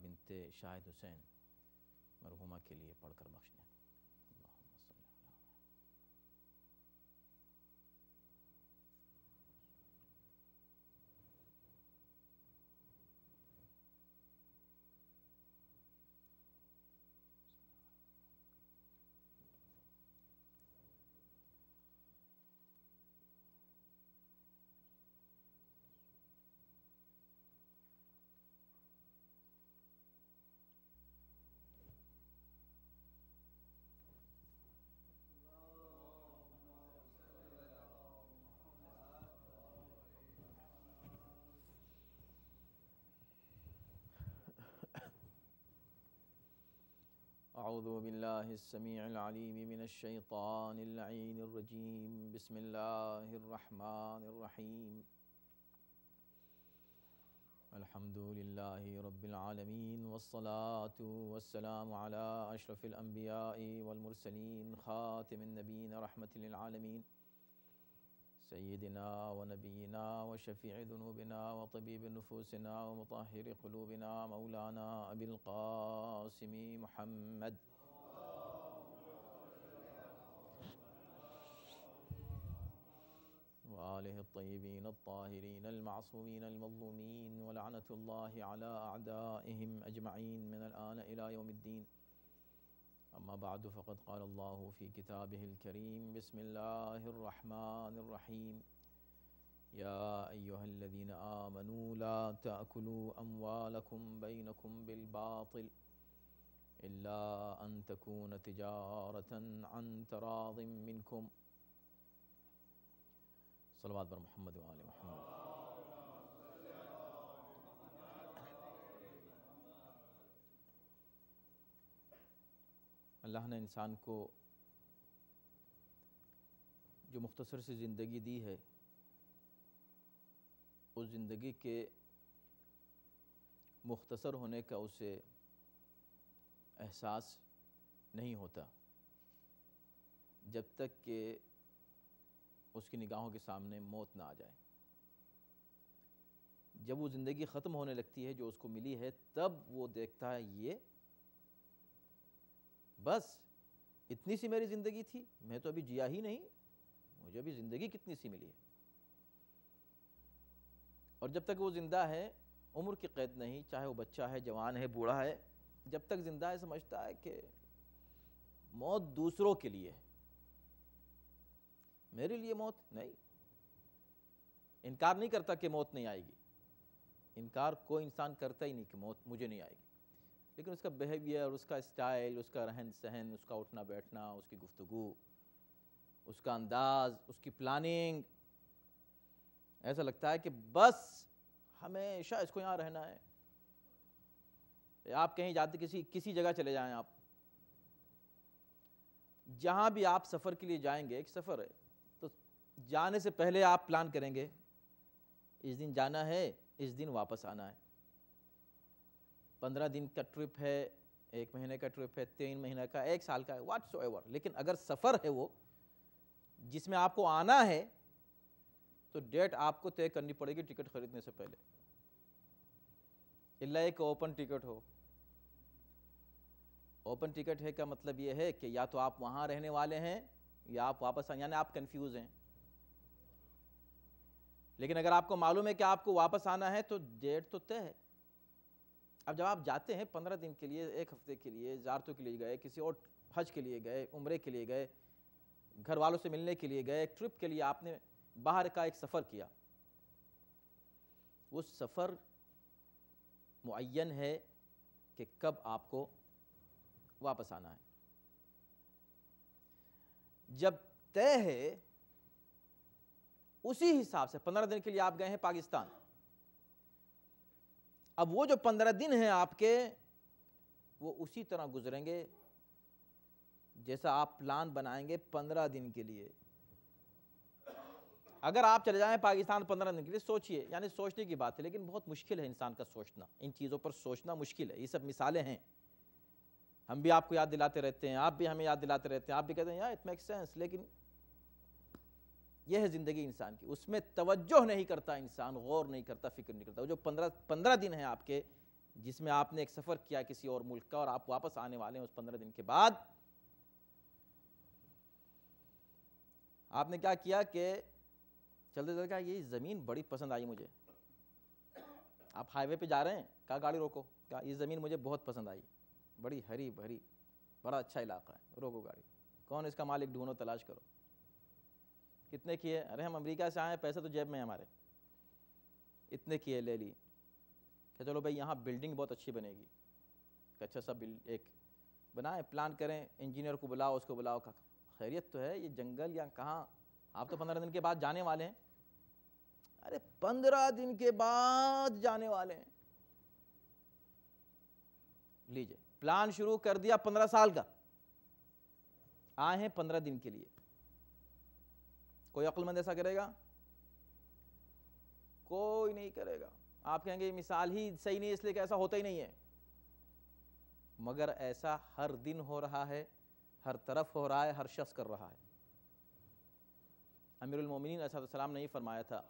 بنت شاہد حسین مرحومہ کے لیے پڑھ کر بخش دیں۔ اللہم صلی اللہ علیہ اعوذ باللہ السمیع العلیم من الشیطان اللعین الرجیم بسم اللہ الرحمن الرحیم الحمد للہ رب العالمین والصلاة والسلام علی اشرف الانبیاء والمرسلین خاتم النبیین رحمت للعالمین سیدنا و نبینا و شفیع ذنوبنا و طبیب نفوسنا و مطہر قلوبنا مولانا ابی القاسم محمد و آلہ الطیبین الطاہرین المعصومین المظلومین ولعنت اللہ علی اعدائهم اجمعین من الآن الى یوم الدین اما بعد فقد قال اللہ فی کتابہ الکریم بسم اللہ الرحمن الرحیم یا ایہا الذین آمنوا لا تأکلوا اموالکم بینکم بالباطل الا ان تکون تجارتا عن تراض منکم صلوات بر محمد و آل محمد۔ اللہ نے انسان کو جو مختصر سی زندگی دی ہے اس زندگی کے مختصر ہونے کا اسے احساس نہیں ہوتا جب تک کہ اس کی نگاہوں کے سامنے موت نہ آ جائے۔ جب وہ زندگی ختم ہونے لگتی ہے جو اس کو ملی ہے تب وہ دیکھتا ہے یہ بس اتنی سی میری زندگی تھی، میں تو ابھی جیا ہی نہیں، مجھے ابھی زندگی کتنی سی ملی ہے۔ اور جب تک وہ زندہ ہے عمر کی قید نہیں، چاہے وہ بچہ ہے، جوان ہے، بوڑھا ہے، جب تک زندہ ہے سمجھتا ہے کہ موت دوسروں کے لیے ہے، میرے لیے موت نہیں۔ انکار نہیں کرتا کہ موت نہیں آئے گی، انکار کوئی انسان کرتا ہی نہیں کہ موت مجھے نہیں آئے گی، لیکن اس کا بیہیویئر، اس کا اسٹائل، اس کا رہن سہن، اس کا اٹھنا بیٹھنا، اس کی گفتگو، اس کا انداز، اس کی پلاننگ، ایسا لگتا ہے کہ بس ہمیشہ اس کو یہاں رہنا ہے۔ آپ کہیں جاتے کسی جگہ چلے جائیں، آپ جہاں بھی آپ سفر کے لیے جائیں گے، ایک سفر ہے تو جانے سے پہلے آپ پلان کریں گے اس دن جانا ہے، اس دن واپس آنا ہے۔ 15 دن کا ٹرپ ہے، 1 مہینے کا ٹرپ ہے، 3 مہینے کا، 1 سال کا ہے، واٹس ایور، لیکن اگر سفر ہے وہ جس میں آپ کو آنا ہے تو ڈیٹ آپ کو طے کرنی پڑے گی ٹکٹ خریدنے سے پہلے، الا ایک اوپن ٹکٹ ہو۔ اوپن ٹکٹ ہے کا مطلب یہ ہے کہ یا تو آپ وہاں رہنے والے ہیں یا آپ واپس آئیں، یعنی آپ کنفیوز ہیں۔ لیکن اگر آپ کو معلوم ہے کہ آپ کو واپس آنا ہے تو ڈیٹ تو طے ہے۔ اب جب آپ جاتے ہیں 15 دن کے لیے، 1 ہفتے کے لیے، زیارتوں کے لیے گئے، کسی اور حج کے لیے گئے، عمرے کے لیے گئے، گھر والوں سے ملنے کے لیے گئے، ایک ٹرپ کے لیے آپ نے باہر کا ایک سفر کیا، وہ سفر معین ہے کہ کب آپ کو واپس آنا ہے۔ جب طے ہے اسی حساب سے 15 دن کے لیے آپ گئے ہیں پاکستان، اب وہ جو 15 دن ہیں آپ کے وہ اسی طرح گزریں گے جیسا آپ پلان بنائیں گے 15 دن کے لیے۔ اگر آپ چلے جائیں پاکستان 15 دن کے لیے، سوچئے، یعنی سوچنے کی بات ہے لیکن بہت مشکل ہے انسان کا سوچنا، ان چیزوں پر سوچنا مشکل ہے۔ یہ سب مثالیں ہیں، ہم بھی آپ کو یاد دلاتے رہتے ہیں، آپ بھی ہمیں یاد دلاتے رہتے ہیں، آپ بھی کہتے ہیں یار اٹ میک سینس، لیکن یہ ہے زندگی انسان کی، اس میں توجہ نہیں کرتا انسان، غور نہیں کرتا، فکر نہیں کرتا۔ وہ جو 15 دن ہیں آپ کے جس میں آپ نے ایک سفر کیا کسی اور ملک کا اور آپ واپس آنے والے ہیں اس 15 دن کے بعد، آپ نے کیا کیا کہ چلتے چلتے کہا یہ زمین بڑی پسند آئی مجھے. آپ ہائی وے پہ جا رہے ہیں، کہا گاڑی روکو، کہا یہ زمین مجھے بہت پسند آئی، بڑی ہری بھری، بڑا اچھا علاقہ ہے، روکو گاڑی. کون اس کا مالک ڈھونڈو، تلاش کرو. کتنے کیے؟ ارے ہم امریکہ سے آئے ہیں، پیسے تو جیب میں ہیں ہمارے. اتنے کیے، لے لی. کہ چلو بھائی یہاں بلڈنگ بہت اچھی بنے گی. کہ اچھا سب ایک بنائیں، پلان کریں، انجینئر کو بلاؤ، اس کو بلاؤ. کہا خیریت تو ہے، یہ جنگل یا کہاں، آپ تو 15 دن کے بعد جانے والے ہیں. ارے 15 دن کے بعد جانے والے ہیں. لیجئے پلان شروع کر دیا 15 سال کا، آئے ہیں 15 دن کے لیے. کوئی عقل مند ایسا کرے گا؟ کوئی نہیں کرے گا. آپ کہیں گے یہ مثال ہی صحیح نہیں، اس لیے کہ ایسا ہوتا ہی نہیں ہے. مگر ایسا ہر دن ہو رہا ہے، ہر طرف ہو رہا ہے، ہر شخص کر رہا ہے. امیر المومنین علیہ السلام نے یہ فرمایا تھا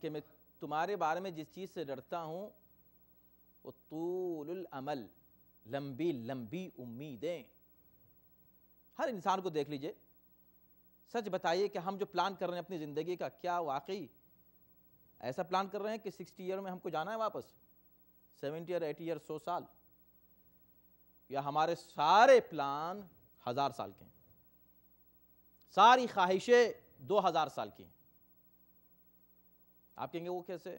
کہ میں تمہارے بارے میں جس چیز سے ڈرتا ہوں وہ طول العمل، لمبی لمبی امیدیں. ہر انسان کو دیکھ لیجئے، سچ بتائیے کہ ہم جو پلان کر رہے ہیں اپنی زندگی کا، کیا واقعی ایسا پلان کر رہے ہیں کہ 60 ایئر میں ہم کو جانا ہے واپس، 70 اور 80 ایئر، 100 سال، یا ہمارے سارے پلان 1000 سال کے ہیں، ساری خواہشیں 2000 سال کی ہیں؟ آپ کہیں گے وہ کیسے؟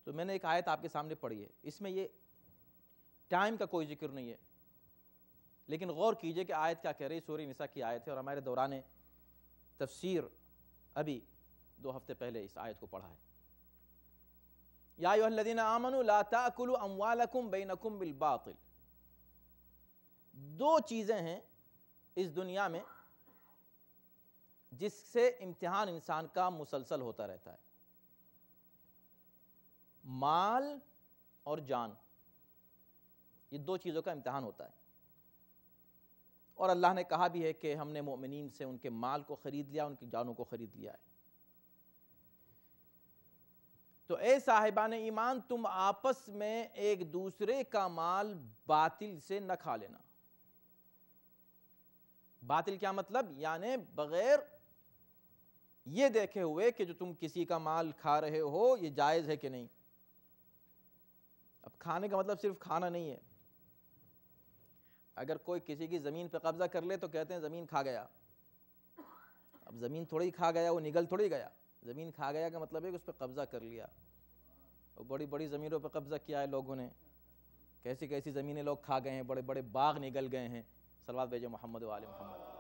تو میں نے ایک آیت آپ کے سامنے پڑھی ہے، اس میں یہ ٹائم کا کوئی ذکر نہیں ہے، لیکن غور کیجئے کہ آیت کیا کہہ رہی. سورہ نساء کی آیت ہے اور ہمارے دوران تفسیر ابھی 2 ہفتے پہلے اس آیت کو پڑھا ہے. یا ایھا الذین آمنوا لا تأکلوا اموالکم بینکم بالباطل. 2 چیزیں ہیں اس دنیا میں جس سے امتحان انسان کا مسلسل ہوتا رہتا ہے، مال اور جان. یہ 2 چیزوں کا امتحان ہوتا ہے. اور اللہ نے کہا بھی ہے کہ ہم نے مومنین سے ان کے مال کو خرید لیا، ان کی جانوں کو خرید لیا ہے. تو اے صاحبان ایمان، تم آپس میں ایک دوسرے کا مال باطل سے نہ کھا لینا. باطل کیا مطلب؟ یعنی بغیر یہ دیکھے ہوئے کہ جو تم کسی کا مال کھا رہے ہو یہ جائز ہے کہ نہیں. اب کھانے کا مطلب صرف کھانا نہیں ہے. اگر کوئی کسی کی زمین پہ قبضہ کر لے تو کہتے ہیں زمین کھا گیا. اب زمین تھوڑی کھا گیا، وہ نگل تھوڑی گیا. زمین کھا گیا کا مطلب ہے کہ اس پہ قبضہ کر لیا. اور بڑی بڑی زمینوں پہ قبضہ کیا ہے لوگوں نے، کیسی کیسی زمینیں لوگ کھا گئے ہیں، بڑے بڑے باغ نگل گئے ہیں. صلوات بھیجو محمد و آل محمد.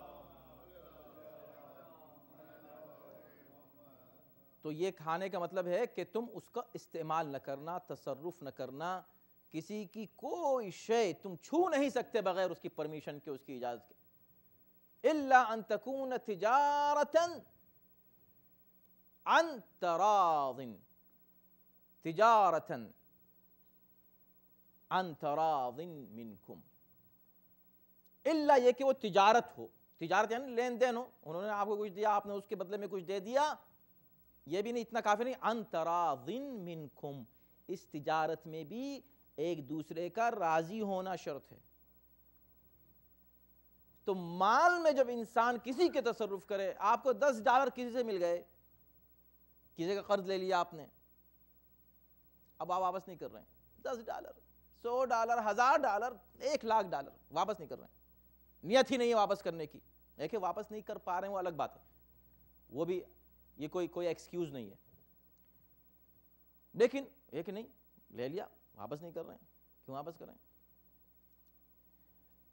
تو یہ کھانے کا مطلب ہے کہ تم اس کا استعمال نہ کرنا، تصرف نہ کرنا. کسی کی کوئی شے تم چھو نہیں سکتے بغیر اس کی پرمیشن کے، اس کی اجازت کے. الا ان تکون تجارتا عن تراض، تجارتا عن تراض منکم. الا یہ کہ وہ تجارت ہو. تجارت یعنی لین دین ہو، انہوں نے آپ کو کچھ دیا، آپ نے اس کے بدلے میں کچھ دے دیا. یہ بھی نہیں، اتنا کافی نہیں. عن تراض منکم، اس تجارت میں بھی ایک دوسرے کا راضی ہونا شرط ہے. تو مال میں جب انسان کسی کے تصرف کرے، آپ کو $10 کسی سے مل گئے، کسی کا قرض لے لیا آپ نے، اب آپ واپس نہیں کر رہے ہیں. $10، $100، $1000، $1,00,000 واپس نہیں کر رہے ہیں. نیت ہی نہیں ہے واپس کرنے کی. دیکھیں واپس نہیں کر پا رہے ہیں وہ الگ بات ہے، وہ بھی یہ کوئی ایکسکیوز نہیں ہے. لیکن ایک نہیں لے لیا، واپس نہیں کر رہے ہیں. کیوں واپس کر رہے ہیں؟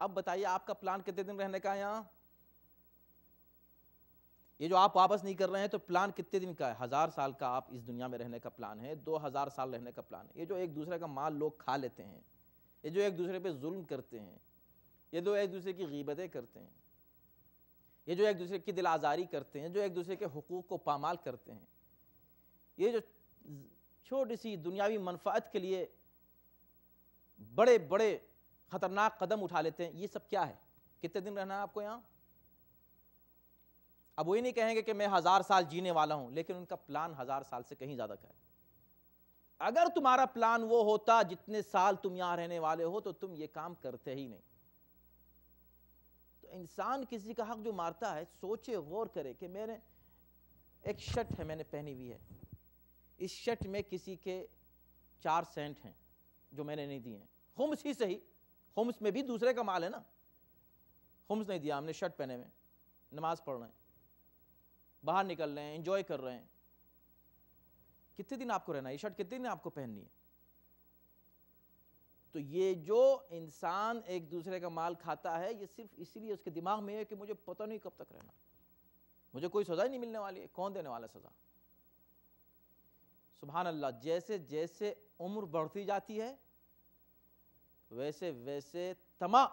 اب بتائیے آپ کا پلان کتنے دن رہنے کا ہے یہاں؟ یہ جو آپ واپس نہیں کر رہے ہیں تو پلان کتنے دن کا ہے؟ 1000 سال کا آپ اس دنیا میں رہنے کا پلان ہے، 2000 سال رہنے کا پلان ہے. یہ جو ایک دوسرے کا مال لوگ کھا لیتے ہیں، یہ جو ایک دوسرے پہ ظلم کرتے ہیں، یہ جو ایک دوسرے کی غیبتیں کرتے ہیں، یہ جو ایک دوسرے کی دل آزاری کرتے ہیں، جو ایک دوسرے کے حقوق کو پامال کرتے ہیں، یہ جو چھوٹی سی دنیاوی منفعت کے لیے بڑے بڑے خطرناک قدم اٹھا لیتے ہیں، یہ سب کیا ہے؟ کتنے دن رہنا ہے آپ کو یہاں؟ اب وہی نہیں کہیں گے کہ میں 1000 سال جینے والا ہوں، لیکن ان کا پلان 1000 سال سے کہیں زیادہ کا ہے۔ اگر تمہارا پلان وہ ہوتا جتنے سال تم یہاں رہنے والے ہو تو تم یہ کام کرتے ہی نہیں۔ تو انسان کسی کا حق جو مارتا ہے سوچے، غور کرے کہ میں نے ایک شرٹ ہے میں نے پہنی ہوئی ہے، اس شرٹ میں کسی کے 4 سینٹ ہیں جو میں نے نہیں دیے ہیں، خمس ہی صحیح، خمس میں بھی دوسرے کا مال ہے نا، خمس نہیں دیا، ہم نے شرٹ پہنے ہوئے ہیں، نماز پڑھ رہے ہیں، باہر نکل رہے ہیں، انجوائے کر رہے ہیں، کتنے دن آپ کو رہنا ہے، یہ شرٹ کتنے دن آپ کو پہننی ہے؟ تو یہ جو انسان ایک دوسرے کا مال کھاتا ہے یہ صرف اسی لیے اس کے دماغ میں ہے کہ مجھے پتہ نہیں کب تک رہنا، مجھے کوئی سزا ہی نہیں ملنے والی ہے، کون دینے والا سزا؟ سبحان اللہ، جیسے جیسے عمر بڑھتی جاتی ہے ویسے ویسے طمع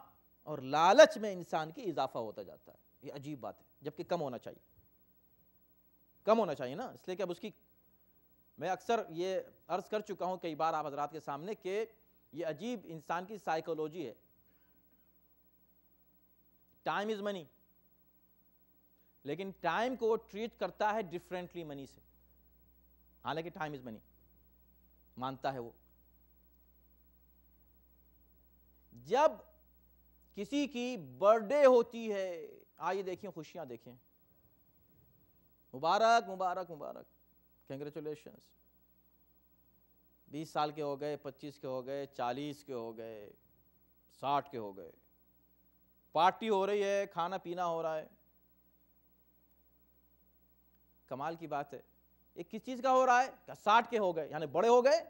اور لالچ میں انسان کی اضافہ ہوتا جاتا ہے۔ یہ عجیب بات ہے، جبکہ کم ہونا چاہیے، کم ہونا چاہیے نا، اس لیے کہ اب اس کی، میں اکثر یہ عرض کر چکا ہوں کئی بار آپ حضرات کے سامنے کہ یہ عجیب انسان کی سائیکولوجی ہے۔ ٹائم از منی، لیکن ٹائم کو وہ ٹریٹ کرتا ہے ڈیفرنٹلی منی سے، حالانکہ ٹائم از منی مانتا ہے وہ۔ جب کسی کی برتھ ڈے ہوتی ہے، آئیے دیکھیں، خوشیاں دیکھیں، مبارک مبارک مبارک، کنگریچولیشنز، 20 سال کے ہو گئے، 25 کے ہو گئے، 40 کے ہو گئے، 60 کے ہو گئے، پارٹی ہو رہی ہے، کھانا پینا ہو رہا ہے۔ کمال کی بات ہے، یہ کس چیز کا ہو رہا ہے کہ 60 کے ہو گئے یعنی بڑے ہو گئے؟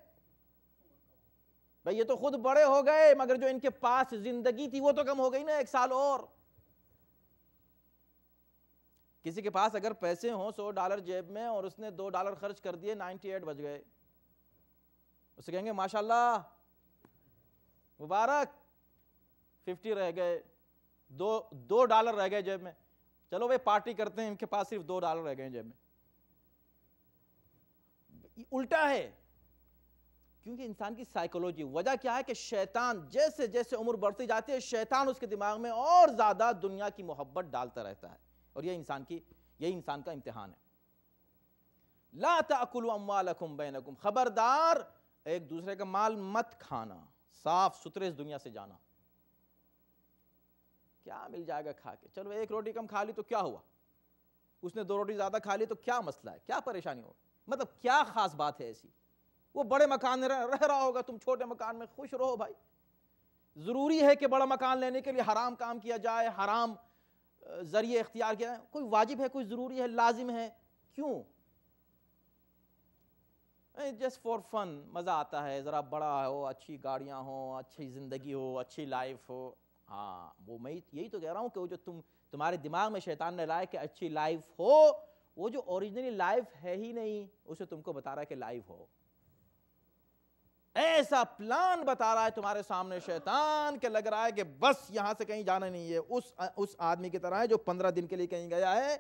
بھئی یہ تو خود بڑے ہو گئے، مگر جو ان کے پاس زندگی تھی وہ تو کم ہو گئی نا، 1 سال اور۔ کسی کے پاس اگر پیسے ہوں $100 جیب میں اور اس نے $2 خرچ کر دیے، 98 بچ گئے، اسے کہیں گے ماشاءاللہ مبارک، 50 رہ گئے، $2 رہ گئے جیب میں، چلو بھئی پارٹی کرتے ہیں، ان کے پاس صرف $2 رہ گئے جیب میں۔ الٹا ہے، کیونکہ انسان کی سائیکولوجی، وجہ کیا ہے کہ شیطان جیسے جیسے عمر بڑھتی جاتی ہے شیطان اس کے دماغ میں اور زیادہ دنیا کی محبت ڈالتا رہتا ہے، اور یہی انسان کا امتحان ہے۔ لا تأکلوا اموالکم بینکم، خبردار ایک دوسرے کا مال مت کھانا، صاف ستھرے اس دنیا سے جانا۔ کیا مل جائے گا کھا کے، چلو 1 روٹی کم کھا لی تو کیا ہوا، اس نے 2 روٹی زیادہ کھا لی تو کیا مسئلہ ہے، کیا پریشانی ہو، مطلب کیا خاص بات ہے ایسی؟ وہ بڑے مکان میں رہ رہا ہوگا، تم چھوٹے مکان میں خوش رہو بھائی۔ ضروری ہے کہ بڑا مکان لینے کے لیے حرام کام کیا جائے، حرام ذریعے اختیار کیا جائے؟ کوئی واجب ہے، کوئی ضروری ہے، لازم ہے؟ کیوں؟ جسٹ فار فن، مزہ آتا ہے، ذرا بڑا ہو، اچھی گاڑیاں ہوں، اچھی زندگی ہو، اچھی لائف ہو۔ ہاں وہ میں یہی تو کہہ رہا ہوں کہ وہ جو تمہارے دماغ میں شیطان نے لائے کہ اچھی لائف ہو، وہ جو اوریجنلی لائف ہے ہی نہیں، اسے تم کو بتا رہا ہے کہ لائف ہو۔ ایسا پلان بتا رہا ہے تمہارے سامنے شیطان کہ لگ رہا ہے کہ بس یہاں سے کہیں جانا نہیں ہے، اس آدمی کی طرح ہے جو 15 دن کے لیے کہیں گیا ہے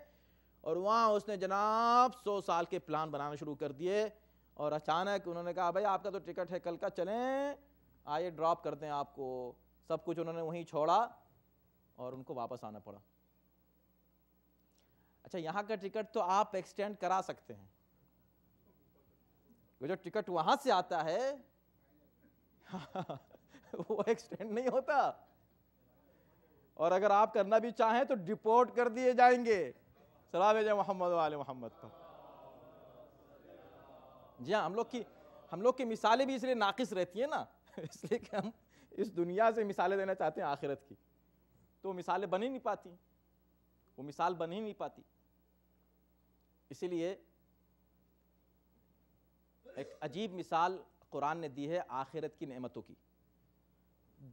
اور وہاں اس نے جناب 100 سال کے پلان بنانا شروع کر دیے، اور اچانک انہوں نے کہا بھائی آپ کا تو ٹکٹ ہے کل کا، چلیں آئیے ڈراپ کرتے ہیں آپ کو، سب کچھ انہوں نے وہیں چھوڑا اور ان کو واپس آنا پڑا۔ اچھا یہاں کا ٹکٹ تو آپ ایکسٹینڈ کرا سکتے ہیں، وہ جو ٹکٹ وہاں سے آتا ہے وہ ایکسٹینڈ نہیں ہوتا، اور اگر آپ کرنا بھی چاہیں تو ڈیپورٹ کر دیے جائیں گے۔ صلی اللہ محمد و آل محمد پر۔ جی ہاں، ہم لوگ کی مثالیں بھی اس لیے ناقص رہتی ہیں نا، اس لیے کہ ہم اس دنیا سے مثالیں دینا چاہتے ہیں آخرت کی، تو وہ مثالیں بن ہی نہیں پاتی، وہ مثال بن ہی نہیں پاتی۔ اسی لیے ایک عجیب مثال قرآن نے دی ہے آخرت کی نعمتوں کی،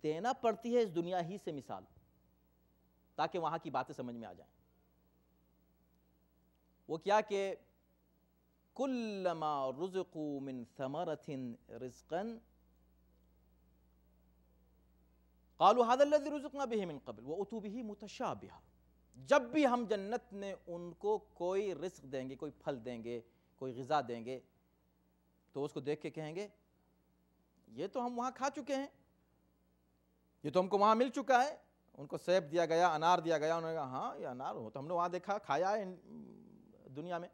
دینا پڑتی ہے اس دنیا ہی سے مثال، تاکہ وہاں کی باتیں سمجھ میں آ جائیں۔ وہ کیا کہ کلما رزقوا من ثمرۃ رزقا قالوا هذا الذي رزقنا به من قبل واتوا به متشابها، جب بھی ہم جنت میں ان کو کوئی رزق دیں گے، کوئی پھل دیں گے، کوئی غذا دیں گے، تو اس کو دیکھ کے کہیں گے یہ تو ہم وہاں کھا چکے ہیں، یہ تو ہم کو وہاں مل چکا ہے، ان کو سیب دیا گیا، انار دیا گیا، انہوں نے کہا ہاں یہ انار ہو تو ہم نے وہاں دیکھا، کھایا ہے دنیا میں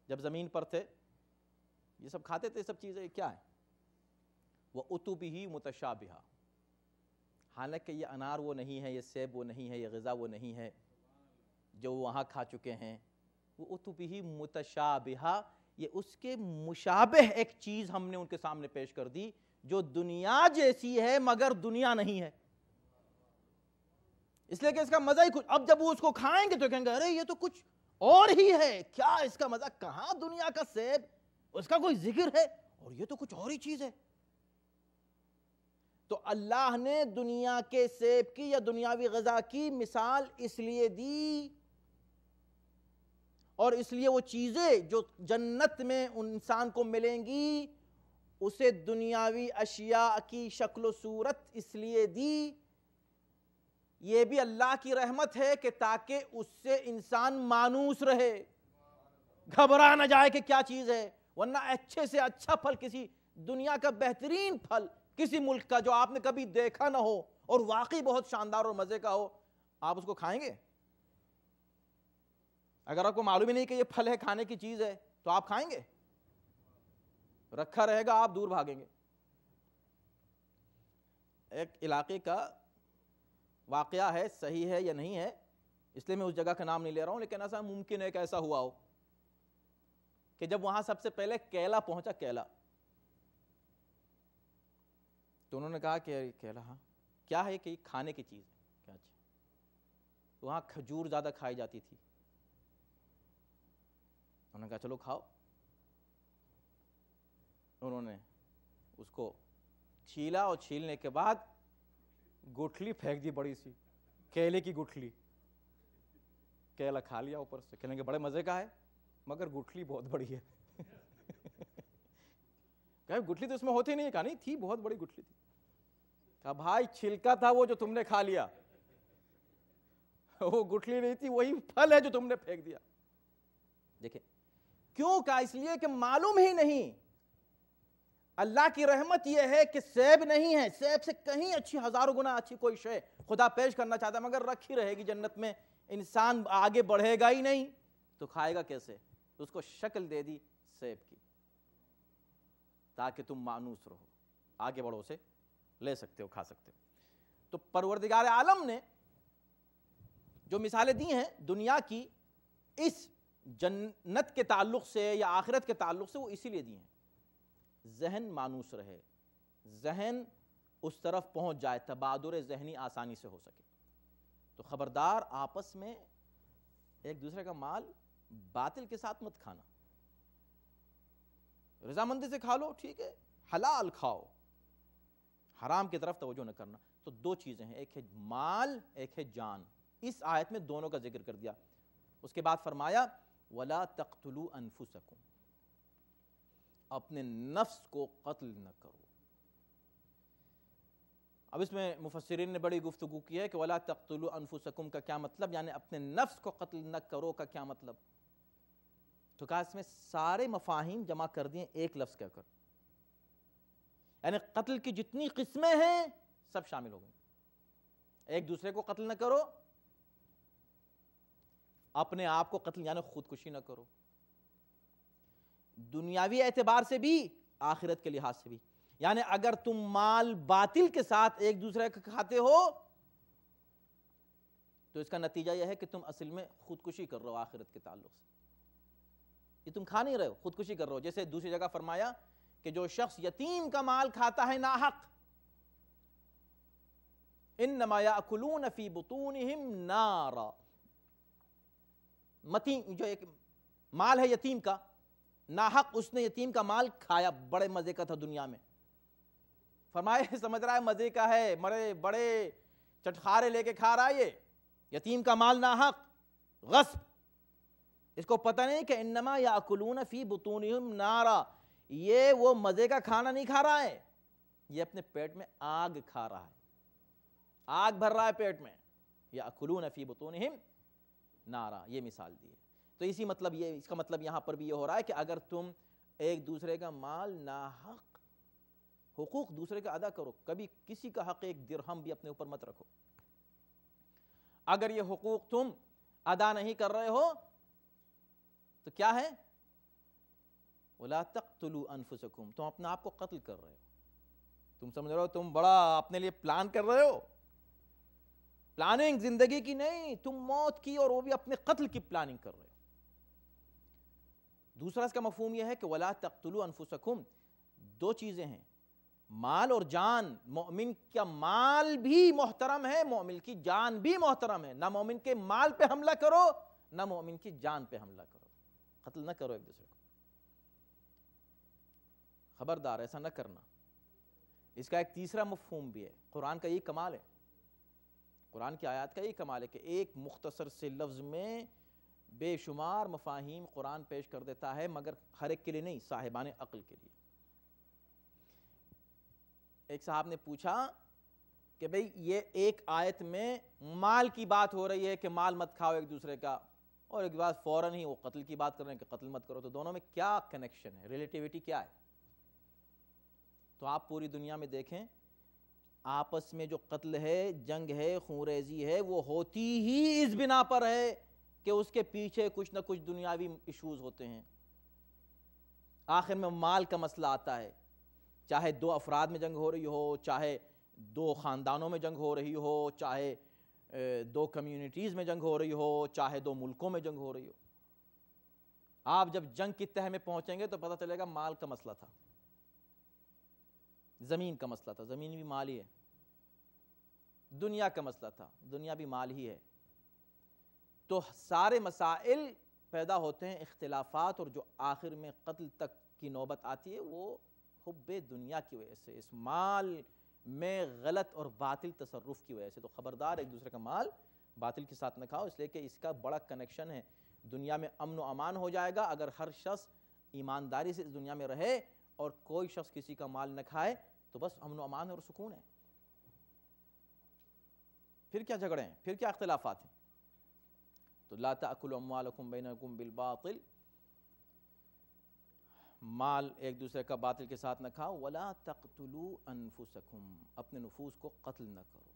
جب زمین پر تھے، یہ سب کھاتے تھے، یہ سب چیزیں کیا ہے؟ وَأُتُبِهِ مُتَشَابِهًا، حالانکہ یہ انار وہ نہیں ہے، یہ سیب وہ نہیں ہے، یہ غذا وہ نہیں ہے جو وہاں کھا چکے ہیں. وَأُتُبِهِ مُتَشَابِهًا، یہ اس کے مشابہ ایک چیز ہم نے ان کے سامنے پیش کر دی جو دنیا جیسی ہے مگر دنیا نہیں ہے. اس لیے کہ اس کا مزہ ہی کچھ، اب جب وہ اس کو کھائیں گے تو کہیں گے ارے یہ تو کچھ اور ہی ہے، کیا اس کا مزہ، کہاں دنیا کا سیب، اس کا کوئی ذکر ہے، اور یہ تو کچھ اور ہی چیز ہے. تو اللہ نے دنیا کے سیب کی یا دنیاوی غذا کی مثال اس لیے دی، اور اس لیے وہ چیزیں جو جنت میں انسان کو ملیں گی اسے دنیاوی اشیاء کی شکل و صورت اس لیے دی، یہ بھی اللہ کی رحمت ہے کہ تاکہ اس سے انسان مانوس رہے، گھبرا نہ جائے کہ کیا چیز ہے. ورنہ اچھے سے اچھا پھل، کسی دنیا کا بہترین پھل کسی ملک کا جو آپ نے کبھی دیکھا نہ ہو اور واقعی بہت شاندار اور مزے کا ہو، آپ اس کو کھائیں گے؟ اگر آپ کو معلوم ہی نہیں کہ یہ پھل ہے، کھانے کی چیز ہے، تو آپ کھائیں گے؟ رکھا رہے گا آپ دور بھاگیں گے. ایک علاقے کا واقعہ ہے، صحیح ہے یا نہیں ہے اس لیے میں اس جگہ کا نام نہیں لے رہا ہوں، لیکن ایسا ممکن ہے کہ ایسا ہوا ہو کہ جب وہاں سب سے پہلے کیلا پہنچا، کیلا، تو انہوں نے کہا کہ کیلا ہاں کیا ہے کہ کھانے کی چیز ہے کیا؟ اچھا. وہاں کھجور زیادہ کھائی جاتی تھی، انہوں نے کہا چلو کھاؤ. انہوں نے اس کو چھیلا اور چھیلنے کے بعد گٹھلی پھینک دی، بڑی سی کیلے کی گٹھلی. کیلا کھا لیا اوپر سے، کہنے کے بڑے مزے کا ہے مگر گٹھلی بہت بڑی ہے. کہ گٹھلی تو اس میں ہوتی نہیں، کہا نہیں تھی، بہت بڑی گٹھلی تھی. کہا بھائی چھلکا تھا وہ جو تم نے کھا لیا، وہ گٹھلی نہیں تھی، وہی پھل ہے جو تم نے پھینک دیا. دیکھیں کیوں کہا؟ اس لیے کہ معلوم ہی نہیں. اللہ کی رحمت یہ ہے کہ سیب نہیں ہے، سیب سے کہیں اچھی، ہزاروں گنا اچھی کوئی شے خدا پیش کرنا چاہتا ہے مگر رکھی رہے گی جنت میں، انسان آگے بڑھے گا ہی نہیں تو کھائے گا کیسے؟ تو اس کو شکل دے دی سیب کی تاکہ تم مانوس رہو، آگے بڑھو، اسے لے سکتے ہو، کھا سکتے ہو. تو پروردگار عالم نے جو مثالیں دی ہیں دنیا کی اس جنت کے تعلق سے یا آخرت کے تعلق سے، وہ اسی لیے دی ہیں ذہن مانوس رہے، ذہن اس طرف پہنچ جائے، تبادر ذہنی آسانی سے ہو سکے. تو خبردار آپس میں ایک دوسرے کا مال باطل کے ساتھ مت کھانا، رضامندی سے کھا لو ٹھیک ہے، حلال کھاؤ، حرام کی طرف توجہ نہ کرنا. تو دو چیزیں ہیں، ایک ہے مال، ایک ہے جان. اس آیت میں دونوں کا ذکر کر دیا. اس کے بعد فرمایا وَلَا تَقْتُلُوا أَنفُسَكُمْ، اپنے نفس کو قتل نہ کرو. اب اس میں مفسرین نے بڑی گفتگو کی ہے کہ وَلَا تَقْتُلُوا أَنفُسَكُمْ کا کیا مطلب، یعنی اپنے نفس کو قتل نہ کرو کا کیا مطلب؟ تو کہا اس میں سارے مفاہیم جمع کر دیے ایک لفظ کہہ کر، یعنی قتل کی جتنی قسمیں ہیں سب شامل ہو گئیں. ایک دوسرے کو قتل نہ کرو، اپنے آپ کو قتل یعنی خودکشی نہ کرو، دنیاوی اعتبار سے بھی آخرت کے لحاظ سے بھی. یعنی اگر تم مال باطل کے ساتھ ایک دوسرے کو کھاتے ہو تو اس کا نتیجہ یہ ہے کہ تم اصل میں خودکشی کر رہے ہو آخرت کے تعلق سے. یہ تم کھا نہیں رہے ہو، خودکشی کر رہے ہو. جیسے دوسری جگہ فرمایا کہ جو شخص یتیم کا مال کھاتا ہے ناحق، انما یاکلون فی بطونہم نارا، جو ایک مال ہے یتیم کا ناحق، اس نے یتیم کا مال کھایا، بڑے مزے کا تھا دنیا میں، فرمائے سمجھ رہا ہے مزے کا ہے، بڑے چٹخارے لے کے کھا رہا ہے، یہ یتیم کا مال ناحق غصب. اس کو پتہ نہیں کہ انما یاکلون فی بطونہم نارا، یہ وہ مزے کا کھانا نہیں کھا رہا ہے، یہ اپنے پیٹ میں آگ کھا رہا ہے، آگ بھر رہا ہے پیٹ میں. یاکلون فی بطونہم نارا، یہ مثال دی ہے. تو اسی مطلب اس کا مطلب یہاں پر بھی یہ ہو رہا ہے کہ اگر تم ایک دوسرے کا مال ناحق، حقوق دوسرے کا ادا کرو، کبھی کسی کا حق ایک درہم بھی اپنے اوپر مت رکھو. اگر یہ حقوق تم ادا نہیں کر رہے ہو تو کیا ہے؟ وَلَا تَقْتُلُوا أَنفُسَكُمْ، تم اپنے آپ کو قتل کر رہے ہو. تم سمجھ رہے ہو تم بڑا اپنے لیے پلان کر رہے ہو، پلاننگ زندگی کی نہیں، تم موت کی اور وہ بھی اپنے قتل کی پلاننگ کر رہے ہو. دوسرا اس کا مفہوم یہ ہے کہ وَلَا تَقْتُلُوا أَنفُسَكُمْ، دو چیزیں ہیں، مال اور جان. مومن کا مال بھی محترم ہے، مومن کی جان بھی محترم ہے. نہ مومن کے مال پہ حملہ کرو، نہ مومن کی جان پہ حملہ کرو، قتل نہ کرو ایک دوسرے کو. خبردار ایسا نہ کرنا. اس کا ایک تیسرا مفہوم بھی ہے. قرآن کا یہی کمال ہے، قرآن کی آیات کا یہی کمال ہے کہ ایک مختصر سے لفظ میں بے شمار مفاہیم قرآن پیش کر دیتا ہے، مگر ہر ایک کے لیے نہیں، صاحبان عقل کے لیے. ایک صاحب نے پوچھا کہ بھئی یہ ایک آیت میں مال کی بات ہو رہی ہے کہ مال مت کھاؤ ایک دوسرے کا، اور ایک بات فوراً ہی وہ قتل کی بات کر رہے ہیں کہ قتل مت کرو، تو دونوں میں کیا کنیکشن ہے، ریلیٹیوٹی کیا ہے؟ تو آپ پوری دنیا میں دیکھیں، آپس میں جو قتل ہے، جنگ ہے، خونریزی ہے، وہ ہوتی ہی اس بنا پر ہے کہ اس کے پیچھے کچھ نہ کچھ دنیاوی ایشوز ہوتے ہیں. آخر میں مال کا مسئلہ آتا ہے، چاہے دو افراد میں جنگ ہو رہی ہو، چاہے دو خاندانوں میں جنگ ہو رہی ہو، چاہے دو کمیونٹیز میں جنگ ہو رہی ہو، چاہے دو ملکوں میں جنگ ہو رہی ہو. آپ جب جنگ کی تہہ میں پہنچیں گے تو پتہ چلے گا مال کا مسئلہ تھا، زمین کا مسئلہ تھا، زمین بھی مال ہی ہے. دنیا کا مسئلہ تھا، دنیا بھی مال ہی ہے. تو سارے مسائل پیدا ہوتے ہیں اختلافات، اور جو آخر میں قتل تک کی نوبت آتی ہے وہ حب دنیا کی وجہ سے، اس مال میں غلط اور باطل تصرف کی وجہ سے. تو خبردار ایک دوسرے کا مال باطل کے ساتھ نہ کھاؤ، اس لیے کہ اس کا بڑا کنیکشن ہے. دنیا میں امن و امان ہو جائے گا اگر ہر شخص ایمانداری سے اس دنیا میں رہے، اور کوئی شخص کسی کا مال نہ کھائے تو بس امن و امان اور سکون ہے. پھر کیا جھگڑے ہیں، پھر کیا اختلافات ہیں؟ تو لا تأکلوا اموالکم بینکم بالباطل، مال ایک دوسرے کا باطل کے ساتھ نہ کھاؤ. ولا تقتلوا انفسکم، اپنے نفوس کو قتل نہ کرو.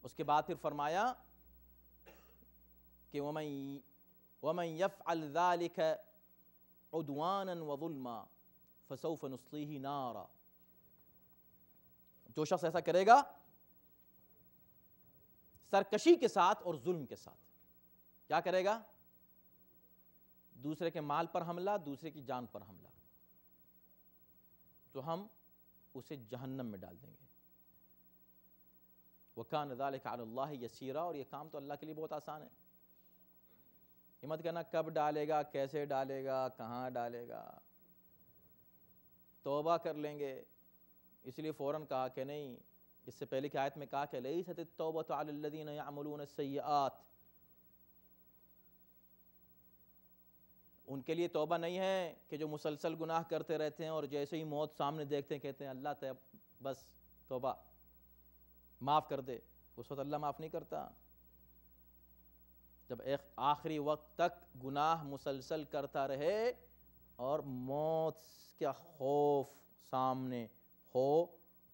اس کے بعد پھر فرمایا کہ ومن يفعل ذلك عدوانا وظلما فسوف نصلیہ نارا، جو شخص ایسا کرے گا سرکشی کے ساتھ اور ظلم کے ساتھ، کیا کرے گا؟ دوسرے کے مال پر حملہ، دوسرے کی جان پر حملہ، تو ہم اسے جہنم میں ڈال دیں گے. وَكَانَ ذَلِكَ عَلَى اللَّهِ يَسِيرًا، اور یہ کام تو اللہ کے لیے بہت آسان ہے. یہ مت کہنا کب ڈالے گا، کیسے ڈالے گا، کہاں ڈالے گا. توبہ کر لیں گے، اس لیے فوراً کہا کہ نہیں. اس سے پہلے کی آیت میں کہا کہ لَيْسَتِ التَّوْبَةُ عَلَى الَّذِينَ يَعْمَلُونَ السَّيِّئَاتِ، ان کے لیے توبہ نہیں ہے کہ جو مسلسل گناہ کرتے رہتے ہیں اور جیسے ہی موت سامنے دیکھتے ہیں کہتے ہیں اللہ بس توبہ معاف کر دے. اس وقت اللہ معاف نہیں کرتا. جب ایک آخری وقت تک گناہ مسلسل کرتا رہے اور موت کا خوف سامنے ہو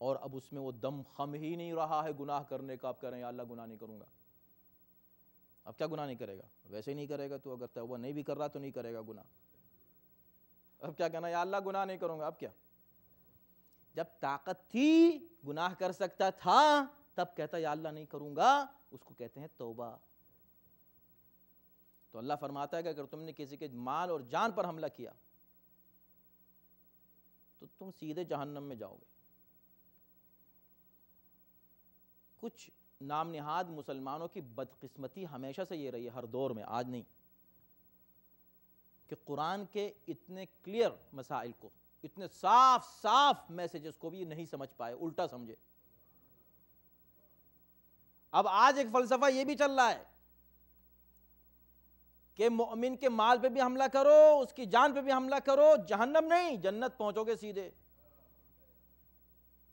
اور اب اس میں وہ دم خم ہی نہیں رہا ہے گناہ کرنے کا، اب کہہ رہے ہیں یا اللہ گناہ نہیں کروں گا. اب کیا گناہ نہیں کرے گا؟ ویسے ہی نہیں کرے گا. تو اگر توبہ نہیں بھی کر رہا تو نہیں کرے گا گناہ. اب کیا کہنا یا اللہ گناہ نہیں کروں گا. اب کیا؟ جب طاقت تھی گناہ کر سکتا تھا تب کہتا یا اللہ نہیں کروں گا، اس کو کہتے ہیں توبہ. تو اللہ فرماتا ہے کہ اگر تم نے کسی کے مال اور جان پر حملہ کیا تو تم سیدھے جہنم میں جاؤ گے. کچھ نام نہاد مسلمانوں کی بدقسمتی ہمیشہ سے یہ رہی ہے، ہر دور میں، آج نہیں، کہ قرآن کے اتنے کلیئر مسائل کو، اتنے صاف صاف میسیجز کو بھی نہیں سمجھ پائے، الٹا سمجھے. اب آج ایک فلسفہ یہ بھی چل رہا ہے کہ مومن کے مال پہ بھی حملہ کرو، اس کی جان پہ بھی حملہ کرو، جہنم نہیں جنت پہنچو گے سیدھے.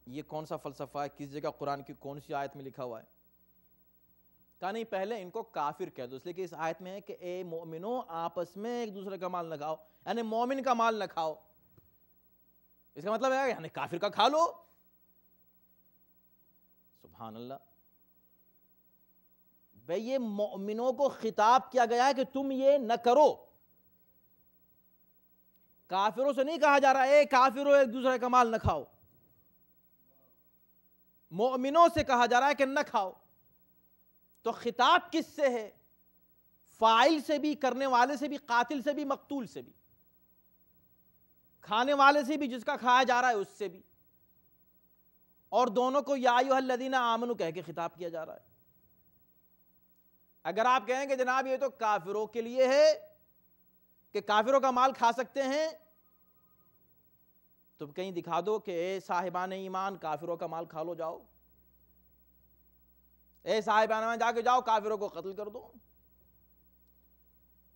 یہ کون سا فلسفہ ہے؟ کس جگہ قرآن کی کون سی آیت میں لکھا ہوا ہے؟ کہا نہیں، پہلے ان کو کافر کہہ دو، اس لیے کہ اس آیت میں ہے کہ اے مومنو آپس میں ایک دوسرے کا مال نہ کھاؤ، یعنی مومن کا مال نہ کھاؤ. اس کا مطلب ہے یعنی کافر کا کھا لو. سبحان اللہ. بھئی یہ مومنوں کو خطاب کیا گیا ہے کہ تم یہ نہ کرو. کافروں سے نہیں کہا جا رہا اے کافروں ایک دوسرے کا مال نہ کھاؤ. مومنوں سے کہا جا رہا ہے کہ نہ کھاؤ. تو خطاب کس سے ہے؟ فاعل سے بھی، کرنے والے سے بھی، قاتل سے بھی، مقتول سے بھی، کھانے والے سے بھی، جس کا کھایا جا رہا ہے اس سے بھی، اور دونوں کو یا ایھا الذین آمنوا کہہ کے خطاب کیا جا رہا ہے. اگر آپ کہیں کہ جناب یہ تو کافروں کے لیے ہے کہ کافروں کا مال کھا سکتے ہیں، تو کہیں دکھا دو کہ اے صاحبان ایمان کافروں کا مال کھا لو جاؤ، اے صاحبان ایمان جا کے جاؤ کافروں کو قتل کر دو.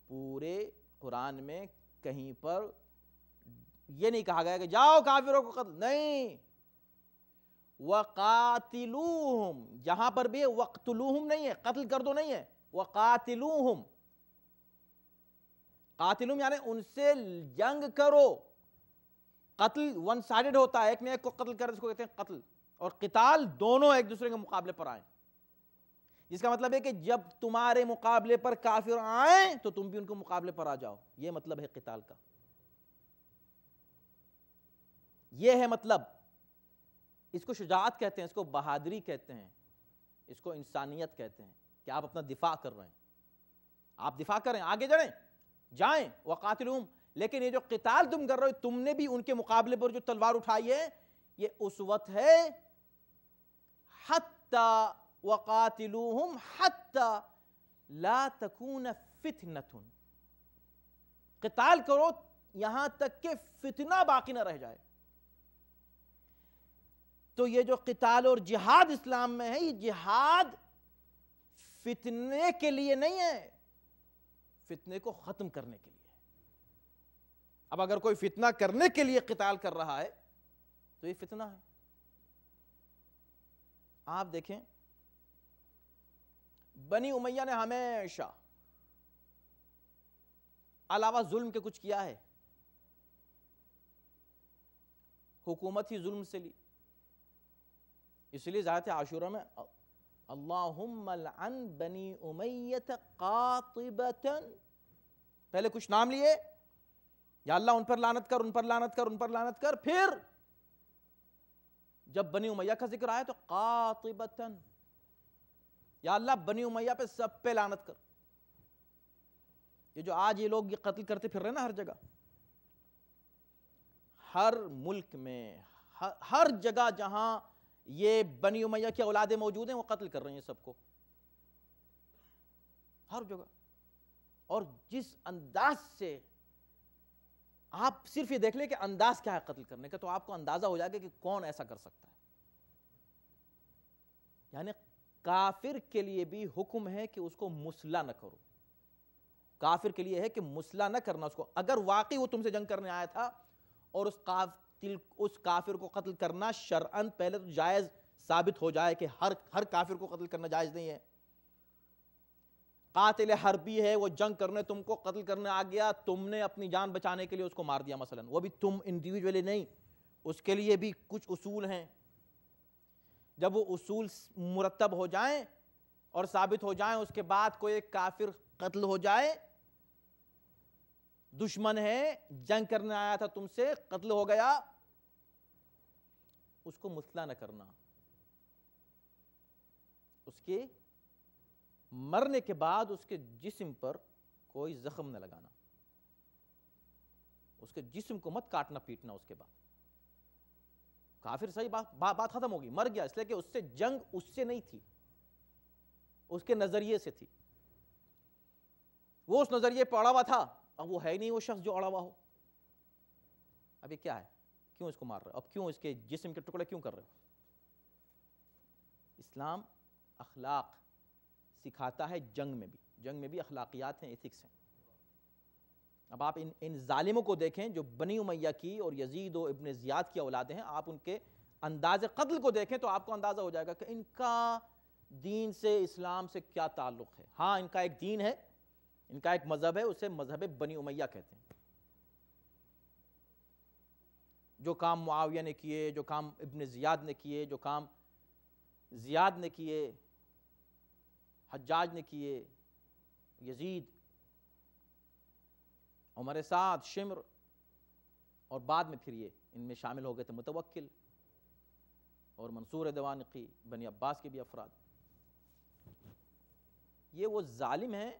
پورے قرآن میں کہیں پر یہ نہیں کہا گیا کہ جاؤ کافروں کو قتل، نہیں. وَقَاتِلُوهُمْ جہاں پر بھی وَقْتُلُوهُمْ نہیں ہے، قتل کر دو نہیں ہے، وَقَاتِلُوهُمْ. قاتلوہم یعنی ان سے جنگ کرو. قتل ون سائیڈڈ ہوتا ہے، ایک نے ایک کو قتل کر اس کو کہتے ہیں قتل، اور قتال دونوں ایک دوسرے کے مقابلے پر آئیں، جس کا مطلب ہے کہ جب تمہارے مقابلے پر کافر آئیں تو تم بھی ان کے مقابلے پر آ جاؤ. یہ مطلب ہے قتال کا، یہ ہے مطلب. اس کو شجاعت کہتے ہیں، اس کو بہادری کہتے ہیں، اس کو انسانیت کہتے ہیں کہ آپ اپنا دفاع کر رہے ہیں، آپ دفاع کریں، آگے جائیں وقاتلوہم. لیکن یہ جو قتال تم کر رہے ہو، تم نے بھی ان کے مقابلے پر جو تلوار اٹھائی ہے، یہ اس وقت ہے حتی وقاتلوہم حتی لا تکون فتنۃ. قتال کرو یہاں تک کہ فتنہ باقی نہ رہ جائے. تو یہ جو قتال اور جہاد اسلام میں ہے، یہ جہاد فتنے کے لیے نہیں ہے، فتنے کو ختم کرنے کے لیے. اب اگر کوئی فتنہ کرنے کے لیے قتال کر رہا ہے تو یہ فتنہ ہے. آپ دیکھیں بنی امیہ نے ہمیشہ علاوہ ظلم کے کچھ کیا ہے؟ حکومت ہی ظلم سے لی. اس لیے ذات عاشورہ میں اللہم لعن بنی امیہ قاطبۃ، پہلے کچھ نام لیے، یا اللہ ان پر لعنت کر، ان پر لعنت کر، ان پر لعنت کر. پھر جب بنی امیہ کا ذکر آیا تو قاطبۃ، یا اللہ بنی امیہ پہ سب پہ لعنت کر. یہ جو آج یہ لوگ یہ قتل کرتے پھر رہے نا ہر جگہ، ہر ملک میں، ہر جگہ جہاں یہ بنی امیہ کی اولادیں موجود ہیں وہ قتل کر رہے ہیں سب کو، ہر جگہ. اور جس انداز سے آپ صرف یہ دیکھ لیں کہ انداز کیا ہے قتل کرنے کا، تو آپ کو اندازہ ہو جائے گا کہ کون ایسا کر سکتا ہے. یعنی کافر کے لیے بھی حکم ہے کہ اس کو مسلح نہ کرو. کافر کے لیے ہے کہ مسلح نہ کرنا اس کو. اگر واقعی وہ تم سے جنگ کرنے آیا تھا اور اس کافر کو قتل کرنا شرعاً پہلے تو جائز ثابت ہو جائے کہ ہر کافر کو قتل کرنا جائز نہیں ہے. قاتل حربی ہے، وہ جنگ کرنے تم کو قتل کرنے آ گیا، تم نے اپنی جان بچانے کے لیے اس کو مار دیا مثلا، وہ بھی تم انڈیویجولی نہیں، اس کے لیے بھی کچھ اصول ہیں. جب وہ اصول مرتب ہو جائیں اور ثابت ہو جائیں، اس کے بعد کوئی ایک کافر قتل ہو جائے، دشمن ہے، جنگ کرنے آیا تھا تم سے، قتل ہو گیا، اس کو مسلح نہ کرنا، اس کے مرنے کے بعد اس کے جسم پر کوئی زخم نہ لگانا، اس کے جسم کو مت کاٹنا پیٹنا. اس کے بعد کافر صحیح بات ختم ہوگی، مر گیا، اس لیے کہ اس سے جنگ اس سے نہیں تھی، اس کے نظریے سے تھی. وہ اس نظریے پہ اڑا ہوا تھا، اب وہ ہے ہی نہیں وہ شخص جو اڑا ہوا ہو. اب یہ کیا ہے؟ کیوں اس کو مار رہے ہو؟ اب کیوں اس کے جسم کے ٹکڑے کیوں کر رہے ہو؟ اسلام اخلاق سکھاتا ہے. جنگ میں بھی اخلاقیات ہیں، ایتھکس ہیں. اب آپ ان ظالموں کو دیکھیں جو بنی امیہ کی اور یزید و ابن زیاد کی اولادیں ہیں، آپ ان کے انداز قتل کو دیکھیں تو آپ کو اندازہ ہو جائے گا کہ ان کا دین سے، اسلام سے کیا تعلق ہے. ہاں ان کا ایک دین ہے، ان کا ایک مذہب ہے، اسے مذہب بنی امیہ کہتے ہیں. جو کام معاویہ نے کیے، جو کام ابن زیاد نے کیے، جو کام زیاد نے کیے، حجاج نے کیے، یزید، عمر سعد، شمر، اور بعد میں پھر یہ ان میں شامل ہو گئے تھے متوکل اور منصور دوانقی، بنی عباس کے بھی افراد. یہ وہ ظالم ہیں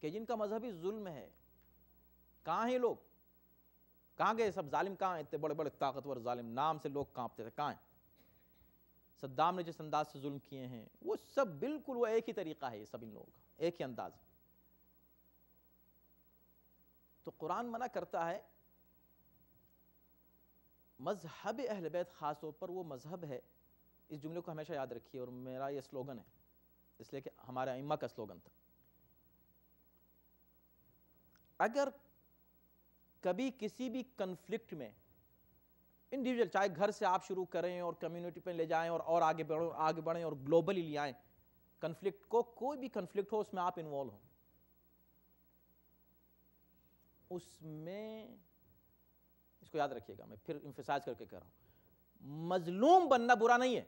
کہ جن کا مذہبی ظلم ہے. کہاں ہیں لوگ؟ کہاں گئے سب ظالم؟ کہاں ہیں اتنے بڑے بڑے طاقتور ظالم؟ نام سے لوگ کانپتے تھے، کہاں ہیں؟ صدام نے جس انداز سے ظلم کیے ہیں وہ سب بالکل وہ ایک ہی طریقہ ہے، یہ سب ان لوگوں کا ایک ہی انداز ہے. تو قرآن منع کرتا ہے. مذہب اہل بیت خاص طور پر وہ مذہب ہے، اس جملے کو ہمیشہ یاد رکھیے، اور میرا یہ سلوگن ہے اس لیے کہ ہمارے ائمہ کا سلوگن تھا. اگر کبھی کسی بھی کنفلکٹ میں انڈیویجول، چاہے گھر سے آپ شروع کریں اور کمیونٹی پہ لے جائیں اور آگے بڑھیں اور گلوبلی لے آئیں کنفلکٹ کو، کوئی بھی کنفلکٹ ہو اس میں آپ انوالو ہوں، اس میں اس کو یاد رکھیے گا، میں پھر امفسائز کر کے کہہ رہا ہوں، مظلوم بننا برا نہیں ہے،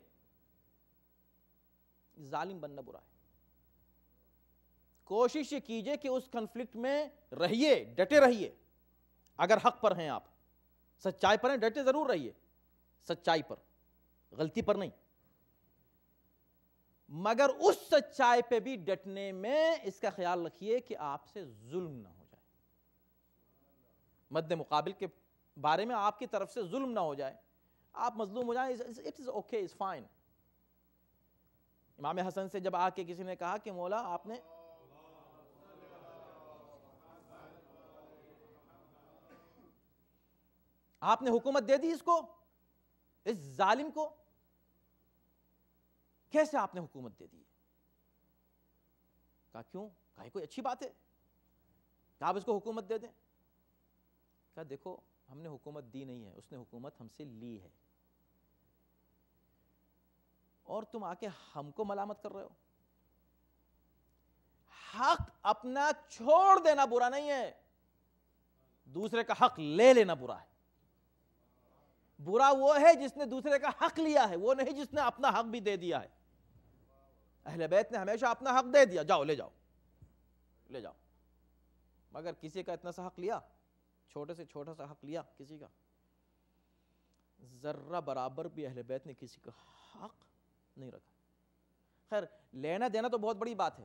ظالم بننا برا ہے. کوشش یہ کیجئے کہ اس کنفلکٹ میں رہیے، ڈٹے رہیے. اگر حق پر ہیں، آپ سچائی پر ہیں، ڈٹے ضرور رہیے، سچائی پر، غلطی پر نہیں. مگر اس سچائی پہ بھی ڈٹنے میں اس کا خیال رکھیے کہ آپ سے ظلم نہ ہو جائے، مد مقابل کے بارے میں آپ کی طرف سے ظلم نہ ہو جائے، آپ مظلوم ہو جائیں، it is okay, it's fine. Imam Hasan سے جب آ کے کسی نے کہا کہ مولا آپ نے حکومت دے دی اس کو، اس ظالم کو، کیسے آپ نے حکومت دے دی؟ کہا کیوں؟ کہا کوئی اچھی بات ہے کہ آپ اس کو حکومت دے دیں؟ کہا دیکھو ہم نے حکومت دی نہیں ہے، اس نے حکومت ہم سے لی ہے، اور تم آ کے ہم کو ملامت کر رہے ہو. حق اپنا چھوڑ دینا برا نہیں ہے، دوسرے کا حق لے لینا برا ہے. برا وہ ہے جس نے دوسرے کا حق لیا ہے، وہ نہیں جس نے اپنا حق بھی دے دیا ہے. اہل بیت نے ہمیشہ اپنا حق دے دیا، جاؤ لے جاؤ لے جاؤ. مگر کسی کا اتنا سا حق لیا، چھوٹے سے چھوٹا سا حق لیا کسی کا؟ ذرہ برابر بھی اہل بیت نے کسی کا حق نہیں رکھا. خیر لینا دینا تو بہت بڑی بات ہے.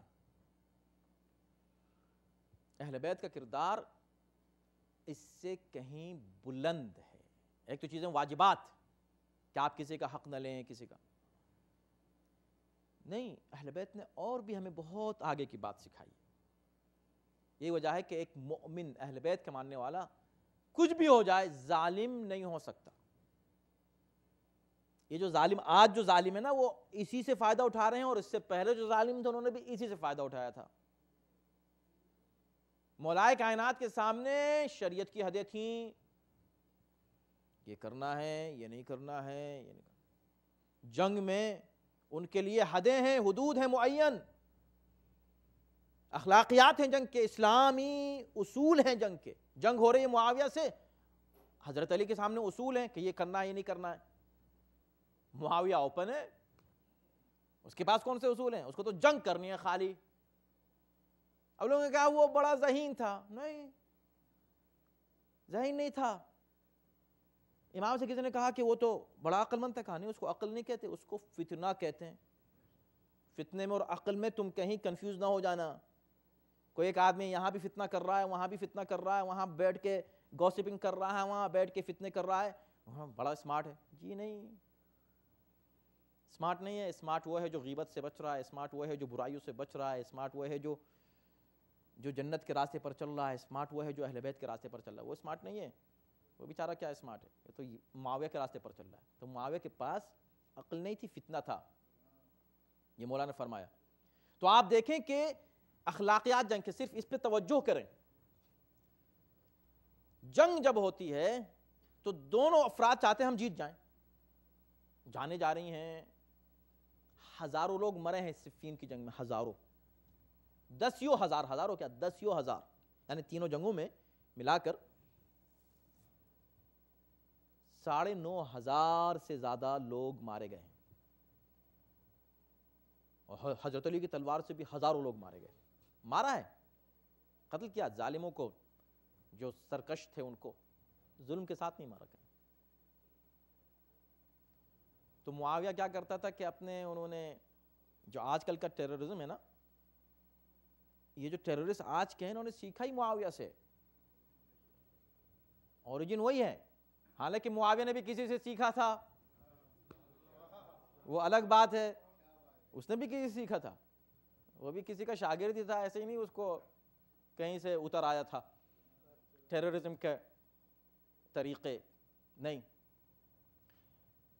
اہل بیت کا کردار اس سے کہیں بلند ہے. ایک تو چیزیں واجبات کہ آپ کسی کا حق نہ لیں، کسی کا نہیں. اہل بیت نے اور بھی ہمیں بہت آگے کی بات سکھائی. یہ وجہ ہے کہ ایک مومن اہل بیت کا ماننے والا کچھ بھی ہو جائے ظالم نہیں ہو سکتا. یہ جو ظالم آج جو ظالم ہے نا وہ اسی سے فائدہ اٹھا رہے ہیں، اور اس سے پہلے جو ظالم تھے انہوں نے بھی اسی سے فائدہ اٹھایا تھا. مولائے کائنات کے سامنے شریعت کی حدیں تھیں، یہ کرنا ہے، یہ نہیں کرنا ہے، یہ نہیں کرنا. جنگ میں ان کے لیے حدیں ہیں، حدود ہیں معین، اخلاقیات ہیں جنگ کے، اسلامی اصول ہیں جنگ کے. جنگ ہو رہی ہے معاویہ سے، حضرت علی کے سامنے اصول ہیں کہ یہ کرنا ہے، یہ نہیں کرنا ہے. معاویہ اوپن ہے، اس کے پاس کون سے اصول ہیں؟ اس کو تو جنگ کرنی ہے خالی. اب لوگوں نے کہا وہ بڑا ذہین تھا. نہیں، ذہین نہیں تھا. امام سے کسی نے کہا کہ وہ تو بڑا عقل مند تھا. کہا نہیں، اس کو عقل نہیں کہتے، اس کو فتنہ کہتے ہیں. فتنے میں اور عقل میں تم کہیں کنفیوز نہ ہو جانا. کوئی ایک آدمی یہاں بھی فتنہ کر رہا ہے، وہاں بھی فتنہ کر رہا ہے، وہاں بیٹھ کے گوسپنگ کر رہا ہے، وہاں بیٹھ کے فتنے کر رہا ہے، وہاں بڑا اسمارٹ ہے. جی نہیں، اسمارٹ نہیں ہے. اسمارٹ وہ ہے جو غیبت سے بچ رہا ہے، اسمارٹ وہ ہے جو برائیوں سے بچ رہا ہے، اسمارٹ وہ ہے جو جنت کے راستے پر چل رہا ہے، اسمارٹ وہ ہے جو اہل بیت کے راستے پر چل رہا ہے. وہ اسمارٹ نہیں ہے. وہ بیچارہ کیا اسمارٹ ہے؟ یہ تو معاویہ کے راستے پر چل رہا ہے. تو معاویہ کے پاس عقل نہیں تھی، فتنہ تھا، یہ مولا نے فرمایا. تو آپ دیکھیں کہ اخلاقیات جنگ کے، صرف اس پہ توجہ کریں. جنگ جب ہوتی ہے تو دونوں افراد چاہتے ہیں ہم جیت جائیں. جانے جا رہی ہیں، ہزاروں لوگ مرے ہیں صفین کی جنگ میں، ہزاروں، دسیوں ہزار، ہزاروں کیا دسیوں ہزار، یعنی تینوں جنگوں میں ملا کر 9,500 سے زیادہ لوگ مارے گئے ہیں. اور حضرت علی کی تلوار سے بھی ہزاروں لوگ مارے گئے، مارا ہے، قتل کیا، ظالموں کو جو سرکش تھے ان کو ظلم کے ساتھ نہیں مارا گیا۔ تو معاویہ کیا کرتا تھا کہ انہوں نے جو آج کل کا ٹیررزم ہے نا، یہ جو ٹیررسٹ آج کے ہیں انہوں نے سیکھا ہی معاویہ سے، اوریجن وہی ہے، حالانکہ معاویہ نے بھی کسی سے سیکھا تھا، وہ الگ بات ہے، اس نے بھی کسی سے سیکھا تھا، وہ بھی کسی کا شاگرد ہی تھا، ایسے ہی نہیں اس کو کہیں سے اتر آیا تھا ٹیررزم کے طریقے، نہیں۔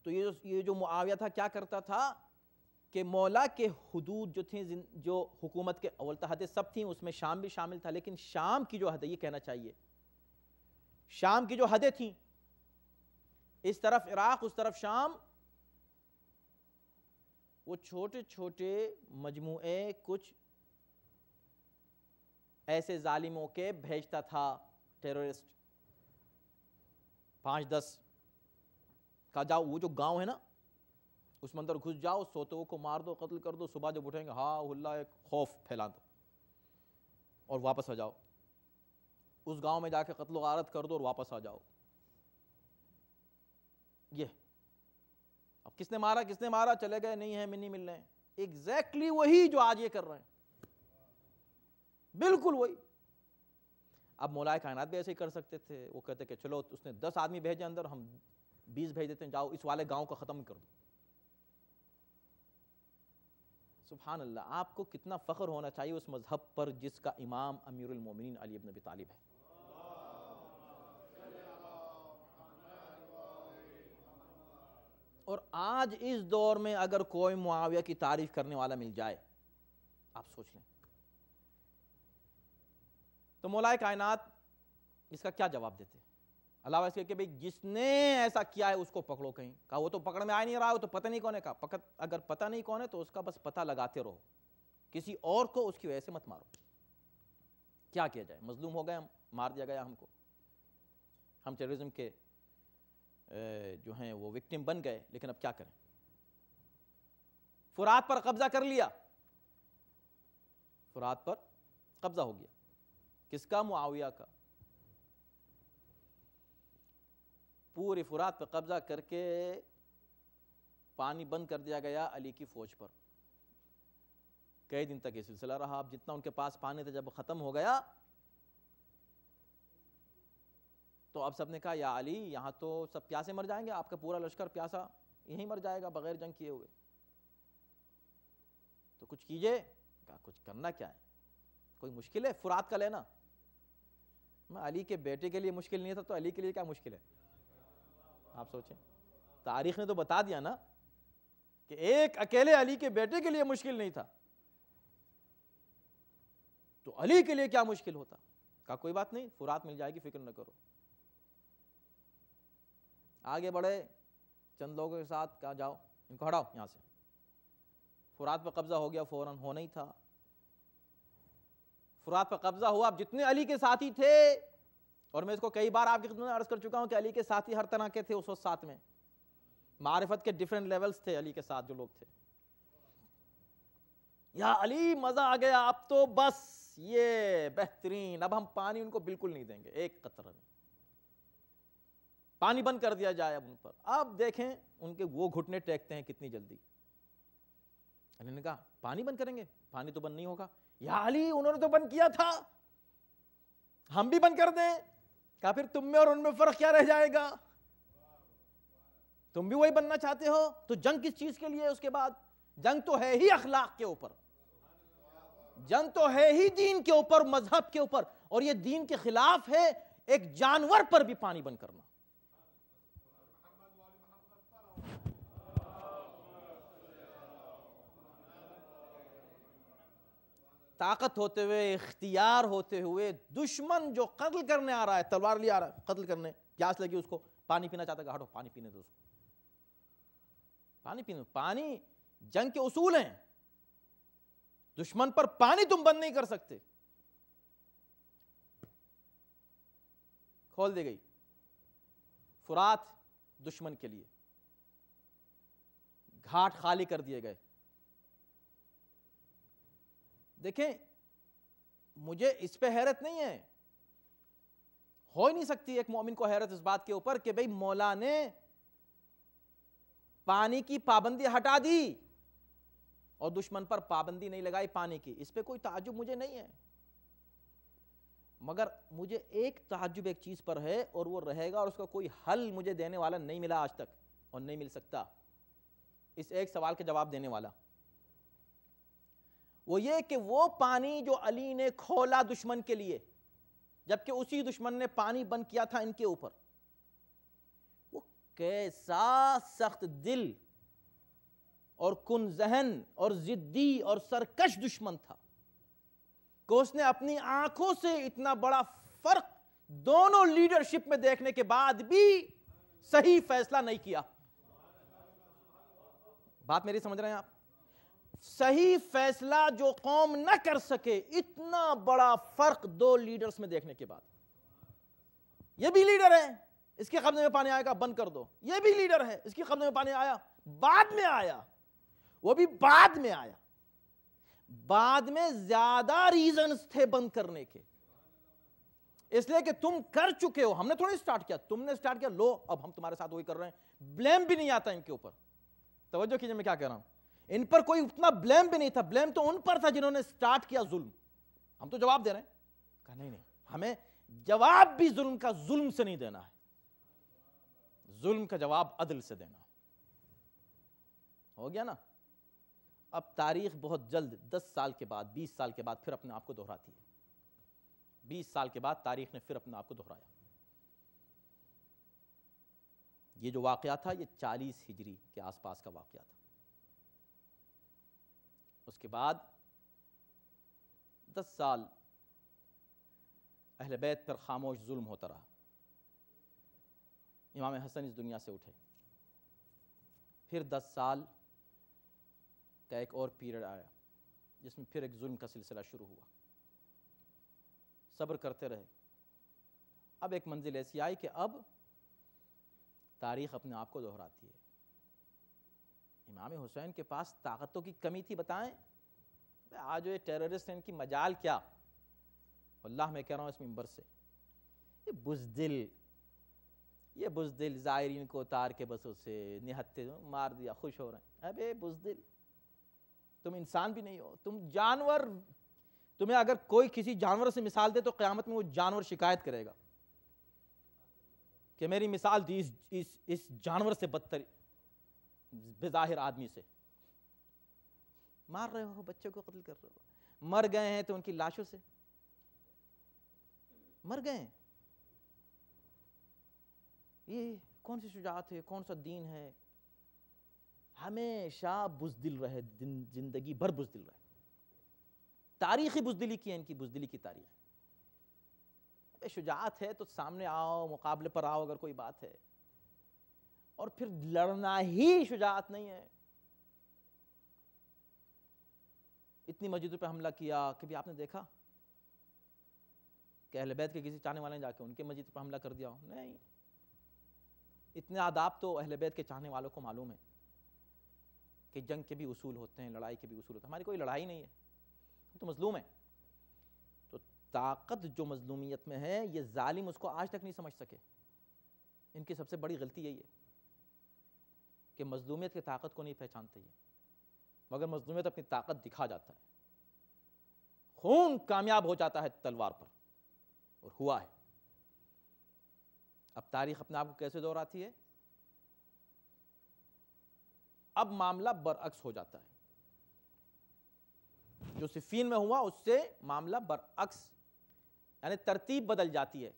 تو یہ جو معاویہ تھا کیا کرتا تھا کہ مولا کے حدود جو تھیں، جو حکومت کے اول حدیں سب تھیں، اس میں شام بھی شامل تھا، لیکن شام کی جو حد، یہ کہنا چاہیے شام کی جو حدیں تھیں، اس طرف عراق اس طرف شام، وہ چھوٹے چھوٹے مجموعے کچھ ایسے ظالموں کے بھیجتا تھا، ٹیررسٹ 5-10 کا، جاؤ وہ جو گاؤں ہے نا اس میں اندر گھس جاؤ، سوتوں کو مار دو، قتل کر دو، صبح جب اٹھیں گے ہاں ہلا ایک خوف پھیلا دو اور واپس آ جاؤ، اس گاؤں میں جا کے قتل و غارت کر دو اور واپس آ جاؤ۔ یہ اب کس نے مارا چلے گئے، نہیں ہے نہیں مل رہے ہیں، ایگزیکٹلی وہی جو آج یہ کر رہے ہیں، بالکل وہی۔ اب مولائے کائنات بھی ایسے ہی کر سکتے تھے، وہ کہتے کہ چلو اس نے 10 آدمی بھیجے اندر، ہم 20 بھیج دیتے ہیں، جاؤ اس والے گاؤں کو ختم کر دو۔ سبحان اللہ، آپ کو کتنا فخر ہونا چاہیے اس مذہب پر جس کا امام امیر المومنین علی بن ابی طالب ہے۔ اور آج اس دور میں اگر کوئی معاویہ کی تعریف کرنے والا مل جائے، آپ سوچ لیں تو مولائے کائنات اس کا کیا جواب دیتے؟ علاوہ اس کے کہ بھئی جس نے ایسا کیا ہے اس کو پکڑو کہیں، کہا وہ تو پکڑ میں آ نہیں رہا، وہ تو پتہ نہیں کون ہے، کہا اگر پتہ نہیں کون ہے تو اس کا بس پتہ لگاتے رہو، کسی اور کو اس کی وجہ سے مت مارو۔ کیا کیا جائے؟ مظلوم ہو گئے ہم، مار دیا گیا ہم کو، ہم ٹیررزم کے جو ہیں وہ وکٹم بن گئے، لیکن اب کیا کریں؟ فرات پر قبضہ کر لیا، فرات پر قبضہ ہو گیا، کس کا؟ معاویہ کا۔ پوری فرات پہ قبضہ کر کے پانی بند کر دیا گیا علی کی فوج پر۔ کئی دن تک یہ سلسلہ رہا، اب جتنا ان کے پاس پانی تھا جب ختم ہو گیا تو اب سب نے کہا یا علی یہاں تو سب پیاسے مر جائیں گے، آپ کا پورا لشکر پیاسا یہیں مر جائے گا بغیر جنگ کیے ہوئے، تو کچھ کیجئے۔ کہا کچھ کرنا کیا ہے، کوئی مشکل ہے فرات کا لینا؟ میں علی کے بیٹے کے لیے مشکل نہیں تھا تو علی کے لیے کیا مشکل ہے؟ آپ سوچیں، تاریخ نے تو بتا دیا نا کہ ایک اکیلے علی کے بیٹے کے لیے مشکل نہیں تھا، تو علی کے لیے کیا مشکل ہوتا؟ کہا کوئی بات نہیں، فرات مل جائے گی، فکر نہ کرو۔ آگے بڑھے چند لوگوں کے ساتھ، کہا جاؤ ان کو ہٹاؤ یہاں سے، فرات پہ قبضہ ہو گیا، فوراً ہونا ہی تھا، فرات پہ قبضہ ہوا۔ اب جتنے علی کے ساتھی تھے، اور میں اس کو کئی بار آپ کی خدمت میں عرض کر چکا ہوں کہ علی کے ساتھی ہر طرح کے تھے اس وقت ساتھ میں، معرفت کے ڈیفرنٹ لیولز تھے علی کے ساتھ جو لوگ تھے، یا علی مزہ آ گیا، اب تو بس یہ بہترین، اب ہم پانی ان کو بالکل نہیں دیں گے، ایک قطرہ نہیں، پانی بند کر دیا جائے اب ان پر۔ اب دیکھیں ان کے وہ گھٹنے ٹیکتے ہیں کتنی جلدی۔ علی نے کہا پانی بند کریں گے؟ پانی تو بند نہیں ہوگا۔ یا علی انہوں نے تو بند کیا تھا، ہم بھی بند کر دیں؟ کہا پھر تم میں اور ان میں فرق کیا رہ جائے گا؟ تم بھی وہی بننا چاہتے ہو؟ تو جنگ کس چیز کے لیے؟ اس کے بعد جنگ تو ہے ہی اخلاق کے اوپر، جنگ تو ہے ہی دین کے اوپر، مذہب کے اوپر، اور یہ دین کے خلاف ہے ایک جانور پر بھی پانی بند کرنا۔ طاقت ہوتے ہوئے، اختیار ہوتے ہوئے، دشمن جو قتل کرنے آ رہا ہے، تلوار لے آ رہا ہے قتل کرنے، پیاس لگی اس کو، پانی پینا چاہتا ہے، ہٹو پانی پینے دو اس کو، پانی پینے، پانی جنگ کے اصول ہیں، دشمن پر پانی تم بند نہیں کر سکتے۔ کھول دی گئی فرات دشمن کے لیے، گھاٹ خالی کر دیے گئے، دیکھیں مجھے اس پہ حیرت نہیں ہے، ہو ہی نہیں سکتی ایک مومن کو حیرت اس بات کے اوپر کہ بھئی مولا نے پانی کی پابندی ہٹا دی اور دشمن پر پابندی نہیں لگائی پانی کی، اس پہ کوئی تعجب مجھے نہیں ہے، مگر مجھے ایک تعجب ایک چیز پر ہے اور وہ رہے گا، اور اس کا کوئی حل مجھے دینے والا نہیں ملا آج تک اور نہیں مل سکتا، اس ایک سوال کے جواب دینے والا، وہ یہ کہ وہ پانی جو علی نے کھولا دشمن کے لیے، جبکہ اسی دشمن نے پانی بند کیا تھا ان کے اوپر، وہ کیسا سخت دل اور کن ذہن اور ضدی اور سرکش دشمن تھا کہ اس نے اپنی آنکھوں سے اتنا بڑا فرق دونوں لیڈرشپ میں دیکھنے کے بعد بھی صحیح فیصلہ نہیں کیا۔ بات میری سمجھ رہے ہیں آپ؟ صحیح فیصلہ جو قوم نہ کر سکے، اتنا بڑا فرق دو لیڈرز میں دیکھنے کے بعد، یہ بھی لیڈر ہے اس کے قبضے میں پانی آئے گا بند کر دو، یہ بھی لیڈر ہے اس کے قبضے میں پانی آیا، بعد میں آیا، وہ بھی بعد میں آیا، بعد میں زیادہ ریزنز تھے بند کرنے کے، اس لیے کہ تم کر چکے ہو، ہم نے تھوڑی سٹارٹ کیا، تم نے سٹارٹ کیا، لو اب ہم تمہارے ساتھ وہی کر رہے ہیں، بلیم بھی نہیں آتا ان کے اوپر، توجہ کیجئے میں کیا کہہ رہا ہوں، ان پر کوئی اتنا بلیم بھی نہیں تھا، بلیم تو ان پر تھا جنہوں نے سٹارٹ کیا ظلم، ہم تو جواب دے رہے ہیں، کہا نہیں ہمیں جواب بھی ظلم کا ظلم سے نہیں دینا ہے، ظلم کا جواب عدل سے دینا ہے، ہو گیا نا؟ اب تاریخ بہت جلد 10 سال کے بعد 20 سال کے بعد پھر اپنے آپ کو دہراتی ہے، 20 سال کے بعد تاریخ نے پھر اپنے آپ کو دہرایا، یہ جو واقعہ تھا یہ 40 ہجری کے آس پاس کا واقعہ تھا، اس کے بعد 10 سال اہل بیت پر خاموش ظلم ہوتا رہا، امام حسن اس دنیا سے اٹھے، پھر 10 سال کا ایک اور پیریڈ آیا جس میں پھر ایک ظلم کا سلسلہ شروع ہوا، صبر کرتے رہے، اب ایک منزل ایسی آئی کہ اب تاریخ اپنے آپ کو دہراتی ہے، امام حسین کے پاس طاقتوں کی کمی تھی، بتائیں آج یہ ٹیررسٹ ہیں ان کی مجال کیا، واللہ میں کہہ رہا ہوں اس منبر سے، یہ بزدل زائرین کو اتار کے بس اسے نہتے مار دیا، خوش ہو رہے ہیں، ابے بزدل تم انسان بھی نہیں ہو، تم جانور، تمہیں اگر کوئی کسی جانور سے مثال دے تو قیامت میں وہ جانور شکایت کرے گا کہ میری مثال دی اس جانور سے بدتر بظاہر آدمی سے، مار رہے ہو بچوں کو، قتل کر رہے ہو، مر گئے ہیں تو ان کی لاشوں سے مر گئے ہیں، یہ کون سی شجاعت ہے، کون سا دین ہے، ہمیشہ بزدل رہے، زندگی بھر بزدل رہے، تاریخی بزدلی کی ہے ان کی، بزدلی کی تاریخ، شجاعت ہے تو سامنے آؤ، مقابلے پر آؤ اگر کوئی بات ہے، اور پھر لڑنا ہی شجاعت نہیں ہے، اتنی مسجدوں پہ حملہ کیا، کبھی آپ نے دیکھا کہ اہل بیت کے کسی چاہنے والے نے جا کے ان کے مسجد پر حملہ کر دیا ہو؟ نہیں، اتنے آداب تو اہل بیت کے چاہنے والوں کو معلوم ہے کہ جنگ کے بھی اصول ہوتے ہیں، لڑائی کے بھی اصول ہوتے ہیں، ہماری کوئی لڑائی نہیں ہے، ہم تو مظلوم ہیں، تو طاقت جو مظلومیت میں ہے یہ ظالم اس کو آج تک نہیں سمجھ سکے، ان کی سب سے بڑی غلطی یہی ہے کہ مظلومیت کی طاقت کو نہیں پہچانتے یہ، مگر مظلومیت اپنی طاقت دکھا جاتا ہے، خون کامیاب ہو جاتا ہے تلوار پر، اور ہوا ہے۔ اب تاریخ اپنے آپ کو کیسے دہراتی ہے؟ اب معاملہ برعکس ہو جاتا ہے، جو صفین میں ہوا اس سے معاملہ برعکس، یعنی ترتیب بدل جاتی ہے،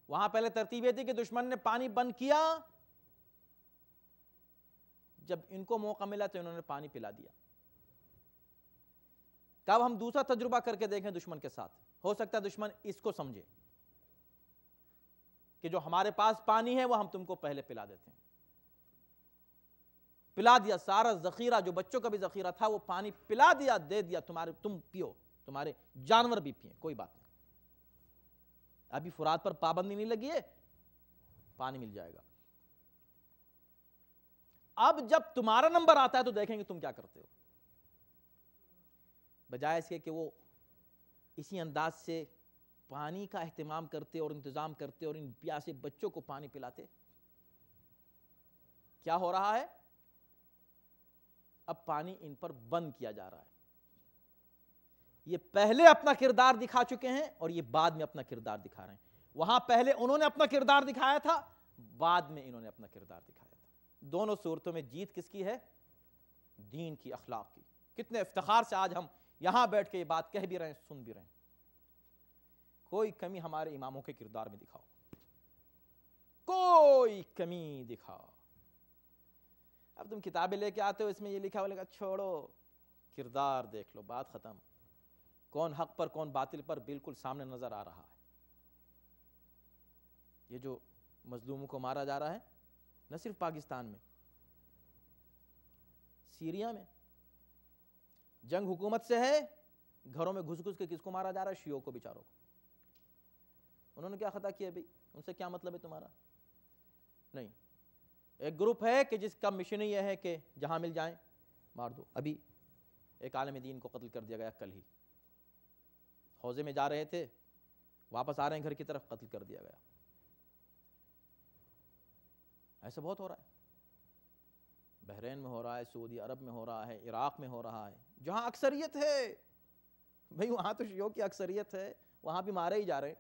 وہاں پہلے ترتیب یہ تھی کہ دشمن نے پانی بند کیا، جب ان کو موقع ملا تو انہوں نے پانی پلا دیا، کب ہم دوسرا تجربہ کر کے دیکھیں دشمن کے ساتھ، ہو سکتا ہے دشمن اس کو سمجھے کہ جو ہمارے پاس پانی ہے وہ ہم تم کو پہلے پلا دیتے ہیں، پلا دیا، سارا ذخیرہ جو بچوں کا بھی ذخیرہ تھا وہ پانی پلا دیا، دے دیا، تم پیو، تمہارے جانور بھی پئیں، کوئی بات نہیں، ابھی فرات پر پابندی نہیں لگی ہے، پانی مل جائے گا، اب جب تمہارا نمبر آتا ہے تو دیکھیں گے تم کیا کرتے ہو، بجائے اس کے کہ وہ اسی انداز سے پانی کا اہتمام کرتے اور انتظام کرتے اور ان پیاسے بچوں کو پانی پلاتے. کیا ہو رہا ہے؟ اب پانی ان پر بند کیا جا رہا ہے. یہ پہلے اپنا کردار دکھا چکے ہیں اور یہ بعد میں اپنا کردار دکھا رہے ہیں. وہاں پہلے انہوں نے اپنا کردار دکھایا تھا, بعد میں انہوں نے اپنا کردار دکھایا تھا. دونوں صورتوں میں جیت کس کی ہے؟ دین کی, اخلاق کی. کتنے افتخار سے آج ہم یہاں بیٹھ کے یہ بات کہہ بھی رہے ہیں, سن بھی رہے ہیں. کوئی کمی ہمارے اماموں کے کردار میں دکھاؤ, کوئی کمی دکھاؤ. اب تم کتابیں لے کے آتے ہو, اس میں یہ لکھا ہوا, لکھا چھوڑو, کردار دیکھ لو, بات ختم. کون حق پر کون باطل پر بالکل سامنے نظر آ رہا ہے. یہ جو مظلوموں کو مارا جا رہا ہے نہ صرف پاکستان میں, سیریا میں جنگ حکومت سے ہے, گھروں میں گھس گھس کے کس کو مارا جا رہا ہے؟ شیعوں کو, بیچاروں کو. انہوں نے کیا خطا کیا بھائی؟ ان سے کیا مطلب ہے تمہارا؟ نہیں, ایک گروپ ہے کہ جس کا مشن یہ ہے کہ جہاں مل جائیں مار دو. ابھی ایک عالم دین کو قتل کر دیا گیا, کل ہی حوضے میں جا رہے تھے, واپس آ رہے ہیں گھر کی طرف, قتل کر دیا گیا. ایسا بہت ہو رہا ہے, بحرین میں ہو رہا ہے, سعودی عرب میں ہو رہا ہے, عراق میں ہو رہا ہے, جہاں اکثریت ہے. بھئی وہاں تو شیعوں کی اکثریت ہے, وہاں بھی مارے ہی جا رہے ہیں.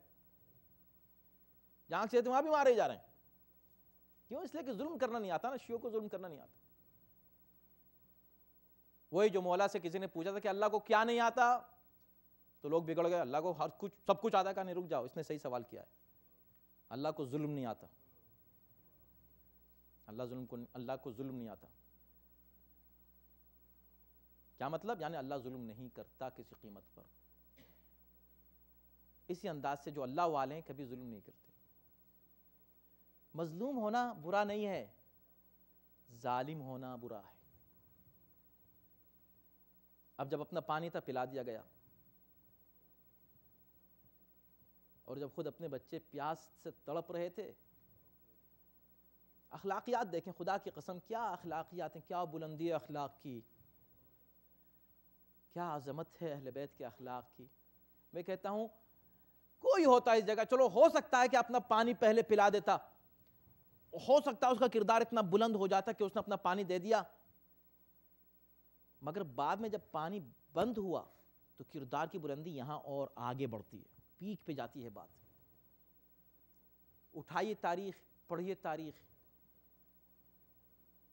جہاں اکثریت ہے وہاں بھی مارے ہی جا رہے ہیں. کیوں؟ اس لیے کہ ظلم کرنا نہیں آتا نا, شیعوں کو ظلم کرنا نہیں آتا. وہی جو مولا سے کسی نے پوچھا تھا کہ اللہ کو کیا نہیں آتا, تو لوگ بگڑ گئے, اللہ کو ہر کچھ سب کچھ آتا. کہا نہیں, رک جاؤ, اس نے صحیح سوال کیا ہے. اللہ کو ظلم نہیں آتا, اللہ کو ظلم نہیں آتا. کیا مطلب؟ یعنی اللہ ظلم نہیں کرتا کسی قیمت پر. اسی انداز سے جو اللہ والے ہیں کبھی ظلم نہیں کرتے. مظلوم ہونا برا نہیں ہے, ظالم ہونا برا ہے. اب جب اپنا پانی تھا پلا دیا گیا, اور جب خود اپنے بچے پیاس سے تڑپ رہے تھے. اخلاقیات دیکھیں, خدا کی قسم کیا اخلاقیات ہیں, کیا بلندی اخلاق کی, کیا عظمت ہے اہل بیت کے اخلاق کی. میں کہتا ہوں کوئی ہوتا اس جگہ, چلو ہو سکتا ہے کہ اپنا پانی پہلے پلا دیتا, ہو سکتا ہے اس کا کردار اتنا بلند ہو جاتا کہ اس نے اپنا پانی دے دیا, مگر بعد میں جب پانی بند ہوا تو کردار کی بلندی یہاں اور آگے بڑھتی ہے, پیک پہ جاتی ہے بات. اٹھائیے تاریخ, پڑھیے تاریخ.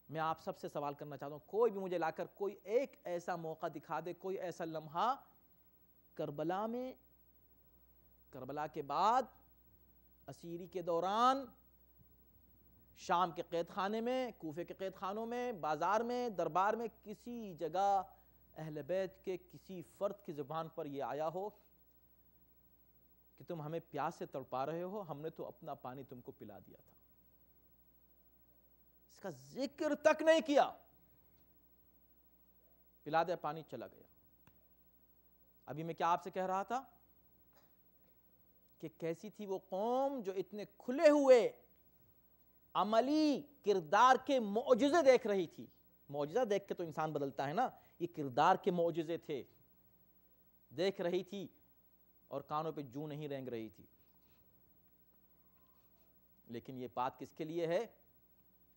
میں آپ سب سے سوال کرنا چاہتا ہوں, کوئی بھی مجھے لا کر کوئی ایک ایسا موقع دکھا دے, کوئی ایسا لمحہ کربلا میں, کربلا کے بعد, اسیری کے دوران, شام کے قید خانے میں, کوفے کے قید خانوں میں, بازار میں, دربار میں, کسی جگہ اہل بیت کے کسی فرد کی زبان پر یہ آیا ہو کہ تم ہمیں پیاس سے تڑپا رہے ہو, ہم نے تو اپنا پانی تم کو پلا دیا تھا. اس کا ذکر تک نہیں کیا, پلا دیا پانی, چلا گیا. ابھی میں کیا آپ سے کہہ رہا تھا کہ کیسی تھی وہ قوم جو اتنے کھلے ہوئے عملی کردار کے معجزے دیکھ رہی تھی. معجزہ دیکھ کے تو انسان بدلتا ہے نا, یہ کردار کے معجزے تھے, دیکھ رہی تھی اور کانوں پہ جوں نہیں رینگ رہی تھی. لیکن یہ بات کس کے لیے ہے؟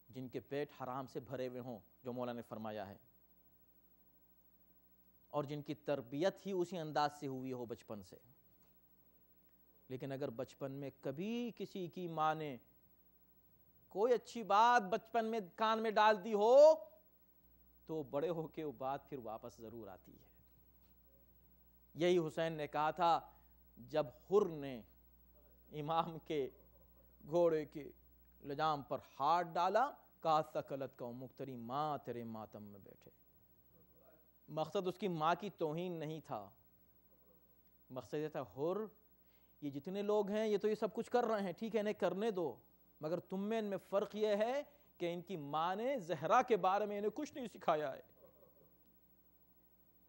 جن کے پیٹ حرام سے بھرے ہوئے ہوں, جو مولا نے فرمایا ہے, اور جن کی تربیت ہی اسی انداز سے ہوئی ہو بچپن سے. لیکن اگر بچپن میں کبھی کسی کی ماں نے کوئی اچھی بات بچپن میں کان میں ڈال دی ہو تو بڑے ہو کے وہ بات پھر واپس ضرور آتی ہے. یہی حسین نے کہا تھا جب حر نے امام کے گھوڑے کے لجام پر ہاتھ ڈالا, کہا ثقلت کا مختری ماں تیرے ماتم میں بیٹھے. مقصد اس کی ماں کی توہین نہیں تھا, مقصد یہ تھا حر, یہ جتنے لوگ ہیں یہ تو یہ سب کچھ کر رہے ہیں, ٹھیک ہے انہیں کرنے دو, مگر تم میں ان میں فرق یہ ہے کہ ان کی ماں نے زہرا کے بارے میں انہیں کچھ نہیں سکھایا ہے,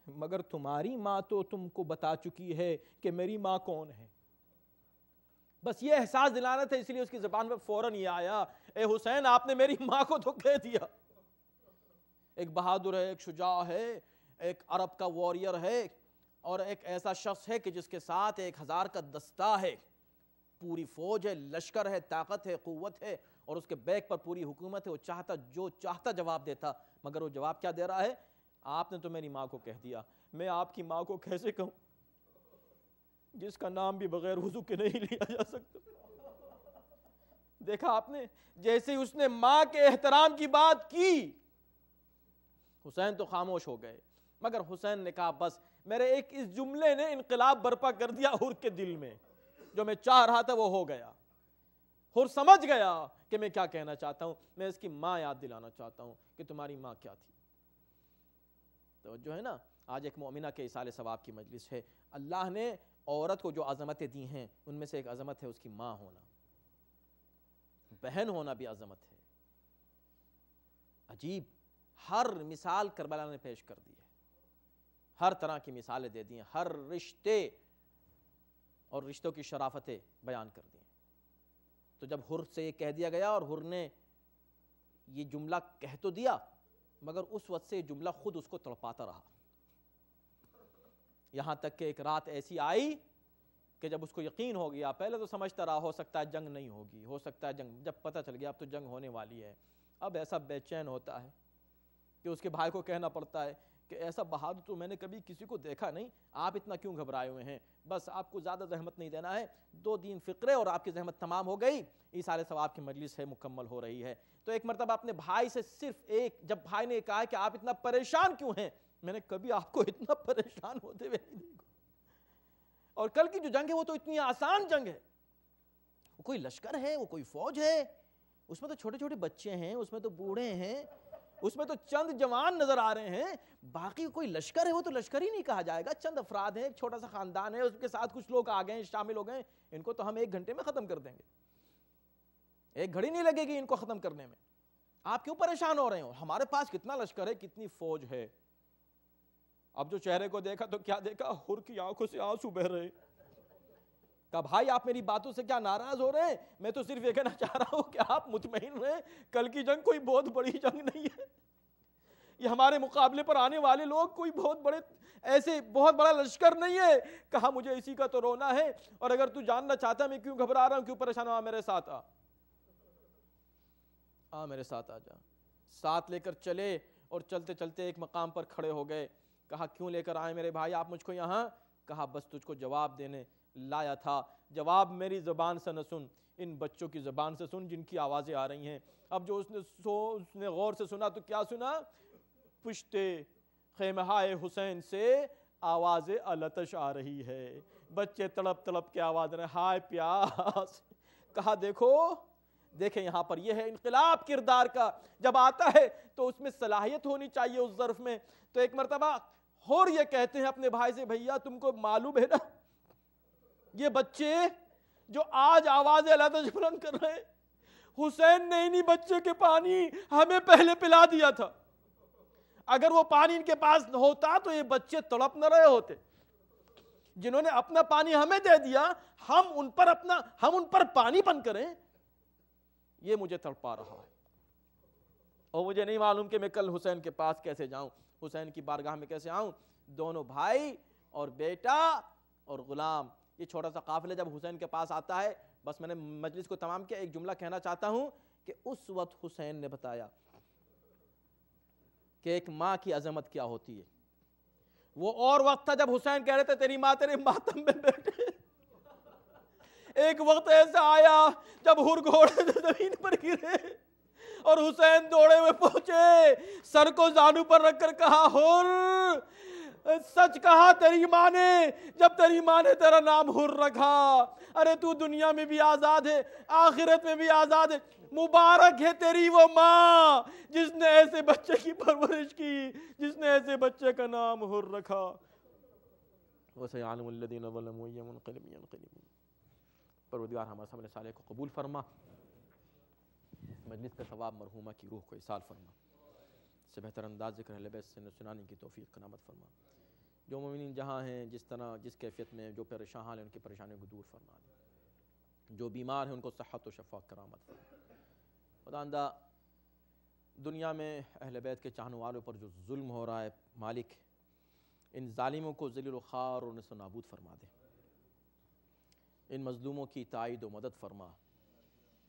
مگر تمہاری ماں تو تم کو بتا چکی ہے کہ میری ماں کون ہے. بس یہ احساس دلانا تھا, اس لیے اس کی زبان پر فوراً یہ آیا, اے حسین آپ نے میری ماں کو تو کہہ دیا. ایک بہادر ہے, ایک شجاع ہے, ایک عرب کا واریر ہے, اور ایک ایسا شخص ہے کہ جس کے ساتھ 1000 کا دستہ ہے، پوری فوج ہے، لشکر ہے، طاقت ہے، قوت ہے، اور اس کے بیک پر پوری حکومت ہے، وہ چاہتا جو چاہتا جواب دیتا، مگر وہ جواب کیا دے رہا ہے؟ آپ نے تو میری ماں کو کہہ دیا، میں آپ کی ماں کو کیسے کہوں جس کا نام بھی بغیر وضو کے نہیں لیا جا سکتا۔ دیکھا آپ نے، جیسے ہی اس نے ماں کے احترام کی بات کی، حسین تو خاموش ہو گئے، مگر حسین نے کہا بس میرے ایک اس جملے نے انقلاب برپا کر دیا حر کے دل میں، جو میں چاہ رہا تھا وہ ہو گیا۔ حر سمجھ گیا کہ میں کیا کہنا چاہتا ہوں، میں اس کی ماں یاد دلانا چاہتا ہوں کہ تمہاری ماں کیا تھی۔ تو جو ہے نا، آج ایک مومنہ کے ایصال ثواب کی مجلس ہے۔ اللہ نے عورت کو جو عظمتیں دی ہیں ان میں سے ایک عظمت ہے اس کی ماں ہونا، بہن ہونا بھی عظمت ہے۔ عجیب، ہر مثال کربلا نے پیش کر دی ہے، ہر طرح کی مثالیں دے دی ہیں، ہر رشتے اور رشتوں کی شرافتیں بیان کر دی ہیں۔ تو جب حر سے یہ کہہ دیا گیا، اور حر نے یہ جملہ کہہ تو دیا، مگر اس وقت سے یہ جملہ خود اس کو تڑپاتا رہا، یہاں تک کہ ایک رات ایسی آئی کہ جب اس کو یقین ہو گیا، پہلے تو سمجھتا رہا ہو سکتا ہے جنگ نہیں ہوگی، ہو سکتا ہے جنگ، جب پتہ چل گیا اب تو جنگ ہونے والی ہے، اب ایسا بے چین ہوتا ہے کہ اس کے بھائی کو کہنا پڑتا ہے کہ ایسا بہادر تو میں نے کبھی کسی کو دیکھا نہیں، آپ اتنا کیوں گھبرائے ہوئے ہیں، بس آپ کو زیادہ زحمت نہیں دینا ہے، 2 فقرے اور آپ کی زحمت تمام ہو گئی، ایصال ثواب کی مجلس ہے مکمل ہو رہی ہے۔ تو ایک مرتبہ اپنے بھائی سے صرف ایک، جب بھائی نے کہا کہ آپ اتنا پریشان کیوں ہیں، میں نے کبھی آپ کو اتنا پریشان ہوتے ہوئے نہیں دیکھا، اور کل کی جو جنگ ہے وہ تو اتنی آسان جنگ ہے، وہ کوئی لشکر ہے، وہ کوئی فوج ہے، اس میں تو چھوٹے چھوٹے بچے ہیں، اس میں تو بوڑھے ہیں، اس میں تو چند جوان نظر آ رہے ہیں، باقی کوئی لشکر ہے وہ تو لشکر ہی نہیں کہا جائے گا، چند افراد ہیں، ایک چھوٹا سا خاندان ہے، اس کے ساتھ کچھ لوگ آ گئے، شامل ہو گئے، ان کو تو ہم 1 گھنٹے میں ختم کر دیں گے، 1 گھڑی نہیں لگے گی ان کو ختم کرنے میں، آپ کیوں پریشان ہو رہے ہو، ہمارے پاس کتنا لشکر ہے، کتنی فوج ہے۔ اب جو چہرے کو دیکھا تو کیا دیکھا، حر کی آنکھوں سے آنسو بہہ رہے۔ کہا بھائی آپ میری باتوں سے کیا ناراض ہو رہے ہیں، میں تو صرف یہ کہنا چاہ رہا ہوں کہ آپ مطمئن رہیں، کل کی جنگ کوئی بہت بڑی جنگ نہیں ہے، یہ ہمارے مقابلے پر آنے والے لوگ کوئی بہت بڑے ایسے بہت بڑا لشکر نہیں ہے۔ کہا مجھے اسی کا تو رونا ہے، اور اگر تو جاننا چاہتا میں کیوں گھبرا رہا ہوں، کیوں پریشان ہوں، میرے ساتھ آ میرے ساتھ آ جا۔ ساتھ لے کر چلے، اور چلتے چلتے ایک مقام پر کھڑے ہو گئے۔ کہا کیوں لے کر آئے میرے بھائی آپ مجھ کو یہاں؟ کہا بس تجھ کو جواب دینے لایا تھا، جواب میری زبان سے نہ سن، ان بچوں کی زبان سے سن جن کی آوازیں آ رہی ہیں۔ اب جو اس نے غور سے سنا تو کیا سنا؟ پشتے خیمہائے حسین سے آواز التش آ رہی ہے، بچے تڑپ تڑپ کے آواز رہے، ہائے پیاس۔ کہا دیکھیں یہاں پر یہ ہے انقلاب کردار کا، جب آتا ہے تو اس میں صلاحیت ہونی چاہیے اس ظرف میں۔ تو ایک مرتبہ اور یہ کہتے ہیں اپنے بھائی سے، بھیا تم کو معلوم ہے نا یہ بچے جو آج آواز التش بلند کر رہے ہیں، حسین نے انہی بچے کے پانی ہمیں پہلے پلا دیا تھا، اگر وہ پانی ان کے پاس ہوتا تو یہ بچے تڑپ نہ رہے ہوتے، جنہوں نے اپنا پانی ہمیں دے دیا، ہم ان پر پانی بن کریں، یہ مجھے تڑپا رہا ہے، اور مجھے نہیں معلوم کہ میں کل حسین کے پاس کیسے جاؤں، حسین کی بارگاہ میں کیسے آؤں۔ دونوں بھائی اور بیٹا اور غلام، یہ چھوٹا سا قافلہ جب حسین کے پاس آتا ہے، بس میں نے مجلس کو تمام کیا، ایک جملہ کہنا چاہتا ہوں کہ اس وقت حسین نے بتایا کہ ایک ماں کی عظمت کیا ہوتی ہے۔ وہ اور وقت تھا جب حسین کہہ رہے تھے تیری ماں تیرے ماتم میں بیٹھے، ایک وقت ایسا آیا جب حر گھوڑے سے زمین پر گرے اور حسین دوڑے ہوئے پہنچے، سر کو زانو پر رکھ کر کہا حر سچ کہا تیری ماں نے جب تیری ماں نے تیرا نام حر رکھا، ارے تو دنیا میں بھی آزاد ہے آخرت میں بھی آزاد ہے، مبارک ہے تیری وہ ماں جس نے ایسے بچے کی پرورش کی، جس نے ایسے بچے کا نام حر رکھا۔ وَسَيَعْلَمُ الَّذِينَ ظَلَمُوا أَيَّ مُنقَلِبٍ يَنقَلِبُونَ۔ پروردگار ہمارے سامنے صالح کو قبول فرما، مجلس کا ثواب مرحومہ کی روح کو ایصال فرما، اس سے بہتر انداز ذکر اہل بیت سے سنانے کی توفیق عنایت فرما، جو مومنین جہاں ہیں جس طرح جس کیفیت میں جو پریشان ہیں ان کی پریشانیوں کو دور فرما دے، جو بیمار ہیں ان کو صحت و شفا کرامت فرما۔ خداوندہ دنیا میں اہل بیت کے چاہنے والوں پر جو ظلم ہو رہا ہے، مالک ان ظالموں کو ذلیل و خوار اور نصف و نابود فرما دے، ان مظلوموں کی تائید و مدد فرما،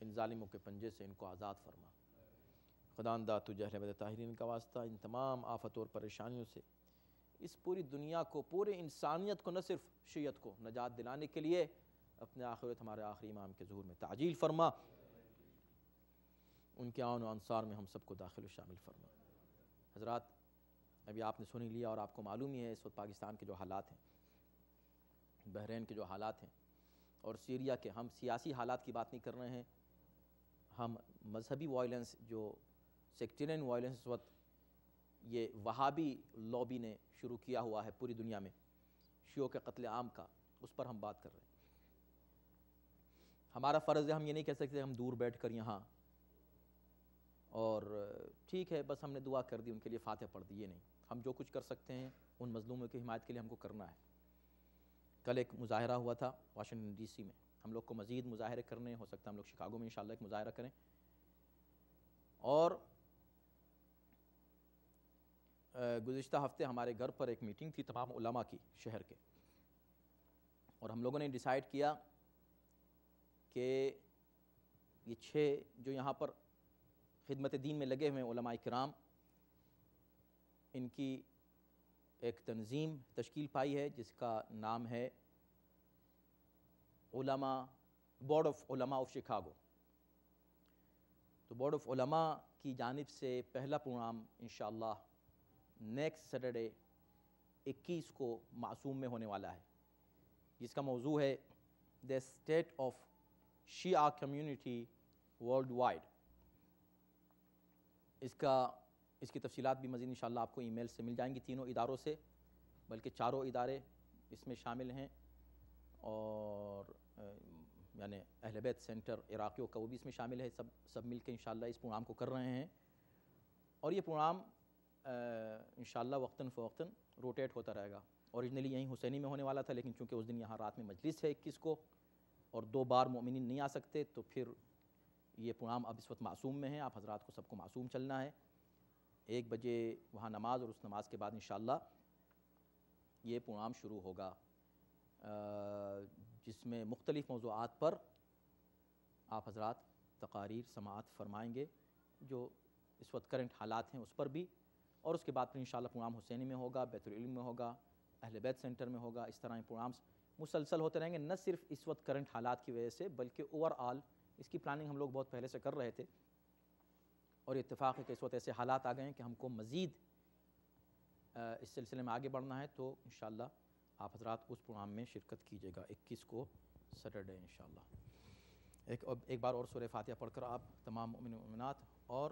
ان ظالموں کے پنجے سے ان کو آزاد فرما۔ خداوندہ تجھے اہل بیت طاہرین کا واسطہ ان تمام آفتوں اور پریشانیوں سے اس پوری دنیا کو، پورے انسانیت کو، نہ صرف شیعت کو نجات دلانے کے لیے اپنے آخرت ہمارے آخری امام کے ظہور میں تعجیل فرما، ان کے آن و انصار میں ہم سب کو داخل و شامل فرما۔ حضرات، ابھی آپ نے سن ہی لیا اور آپ کو معلوم ہی ہے اس وقت پاکستان کے جو حالات ہیں، بحرین کے جو حالات ہیں، اور سیریا کے، ہم سیاسی حالات کی بات نہیں کر رہے ہیں، ہم مذہبی وائلنس، جو سیکٹرین وائلنس اس وقت یہ وہابی لابی نے شروع کیا ہوا ہے پوری دنیا میں، شیعوں کے قتل عام کا، اس پر ہم بات کر رہے ہیں۔ ہمارا فرض ہے، ہم یہ نہیں کہہ سکتے ہم دور بیٹھ کر یہاں اور ٹھیک ہے بس ہم نے دعا کر دی، ان کے لیے فاتح پڑھ دی، یہ نہیں۔ ہم جو کچھ کر سکتے ہیں ان مظلوموں کی حمایت کے لیے ہم کو کرنا ہے۔ کل ایک مظاہرہ ہوا تھا واشنگٹن ڈی سی میں، ہم لوگ کو مزید مظاہرے کرنے، ہو سکتا ہے ہم لوگ شکاگو میں انشاءاللہ ایک مظاہرہ کریں، اور گزشتہ ہفتے ہمارے گھر پر ایک میٹنگ تھی تمام علماء کی شہر کے، اور ہم لوگوں نے ڈیسائیڈ کیا کہ یہ 6 جو یہاں پر خدمت دین میں لگے ہوئے علماء کرام، ان کی ایک تنظیم تشکیل پائی ہے جس کا نام ہے بورڈ آف علماء آف شکاگو۔ تو بورڈ آف علماء کی جانب سے پہلا پروگرام انشاءاللہ نیکسٹ سیٹرڈے 21 کو معصوم میں ہونے والا ہے، جس کا موضوع ہے the state of Shia community worldwide. اس کی تفصیلات بھی مزید انشاءاللہ آپ کو ای میل سے مل جائیں گی، تینوں اداروں سے، بلکہ 4 ادارے اس میں شامل ہیں، اور یعنی اہل بیت سینٹر عراقیوں کا وہ بھی اس میں شامل ہے، سب مل کے انشاءاللہ اس پروگرام کو کر رہے ہیں، اور یہ پروگرام انشاءاللہ وقتاً فوقتاً روٹیٹ ہوتا رہے گا۔ اوریجنلی یہیں حسینی میں ہونے والا تھا، لیکن چونکہ اس دن یہاں رات میں مجلس ہے 21 کو، اور 2 بار مومنین نہیں آ سکتے، تو پھر یہ پروگرام اب اس وقت معصوم میں ہے، آپ حضرات کو سب کو معصوم چلنا ہے۔ 1 بجے وہاں نماز، اور اس نماز کے بعد انشاءاللہ یہ پروگرام شروع ہوگا، جس میں مختلف موضوعات پر آپ حضرات تقاریر سماعت فرمائیں گے، جو اس وقت کرنٹ حالات ہیں اس پر بھی، اور اس کے بعد پھر انشاءاللہ پروگرام حسینی میں ہوگا، بیت العلم میں ہوگا، اہل بیت سینٹر میں ہوگا۔ اس طرح پروگرامز مسلسل ہوتے رہیں گے، نہ صرف اس وقت کرنٹ حالات کی وجہ سے، بلکہ اوور آل اس کی پلاننگ ہم لوگ بہت پہلے سے کر رہے تھے، اور یہ اتفاق ہے کہ اس وقت ایسے حالات آ گئے ہیں کہ ہم کو مزید اس سلسلے میں آگے بڑھنا ہے، تو انشاءاللہ آپ حضرات اس پروگرام میں شرکت کیجیے گا 21 کو سیٹرڈے انشاءاللہ۔ ایک بار اور سورہ فاتحہ پڑھ کر آپ تمام مومن و مومنات اور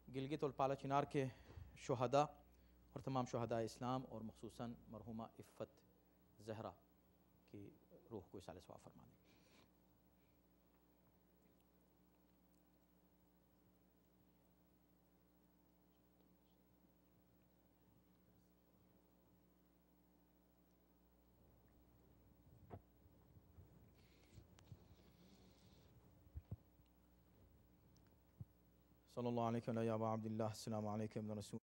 گلگت اور پالا چنار کے شہداء اور تمام شہداء اسلام، اور مخصوصاً مرحومہ عفت زہرا کی روح کو اصالہ ثواب فرما دیں۔ صلی اللہ علیہ وسلم یا ابا عبداللہ، السلام علیکم رسول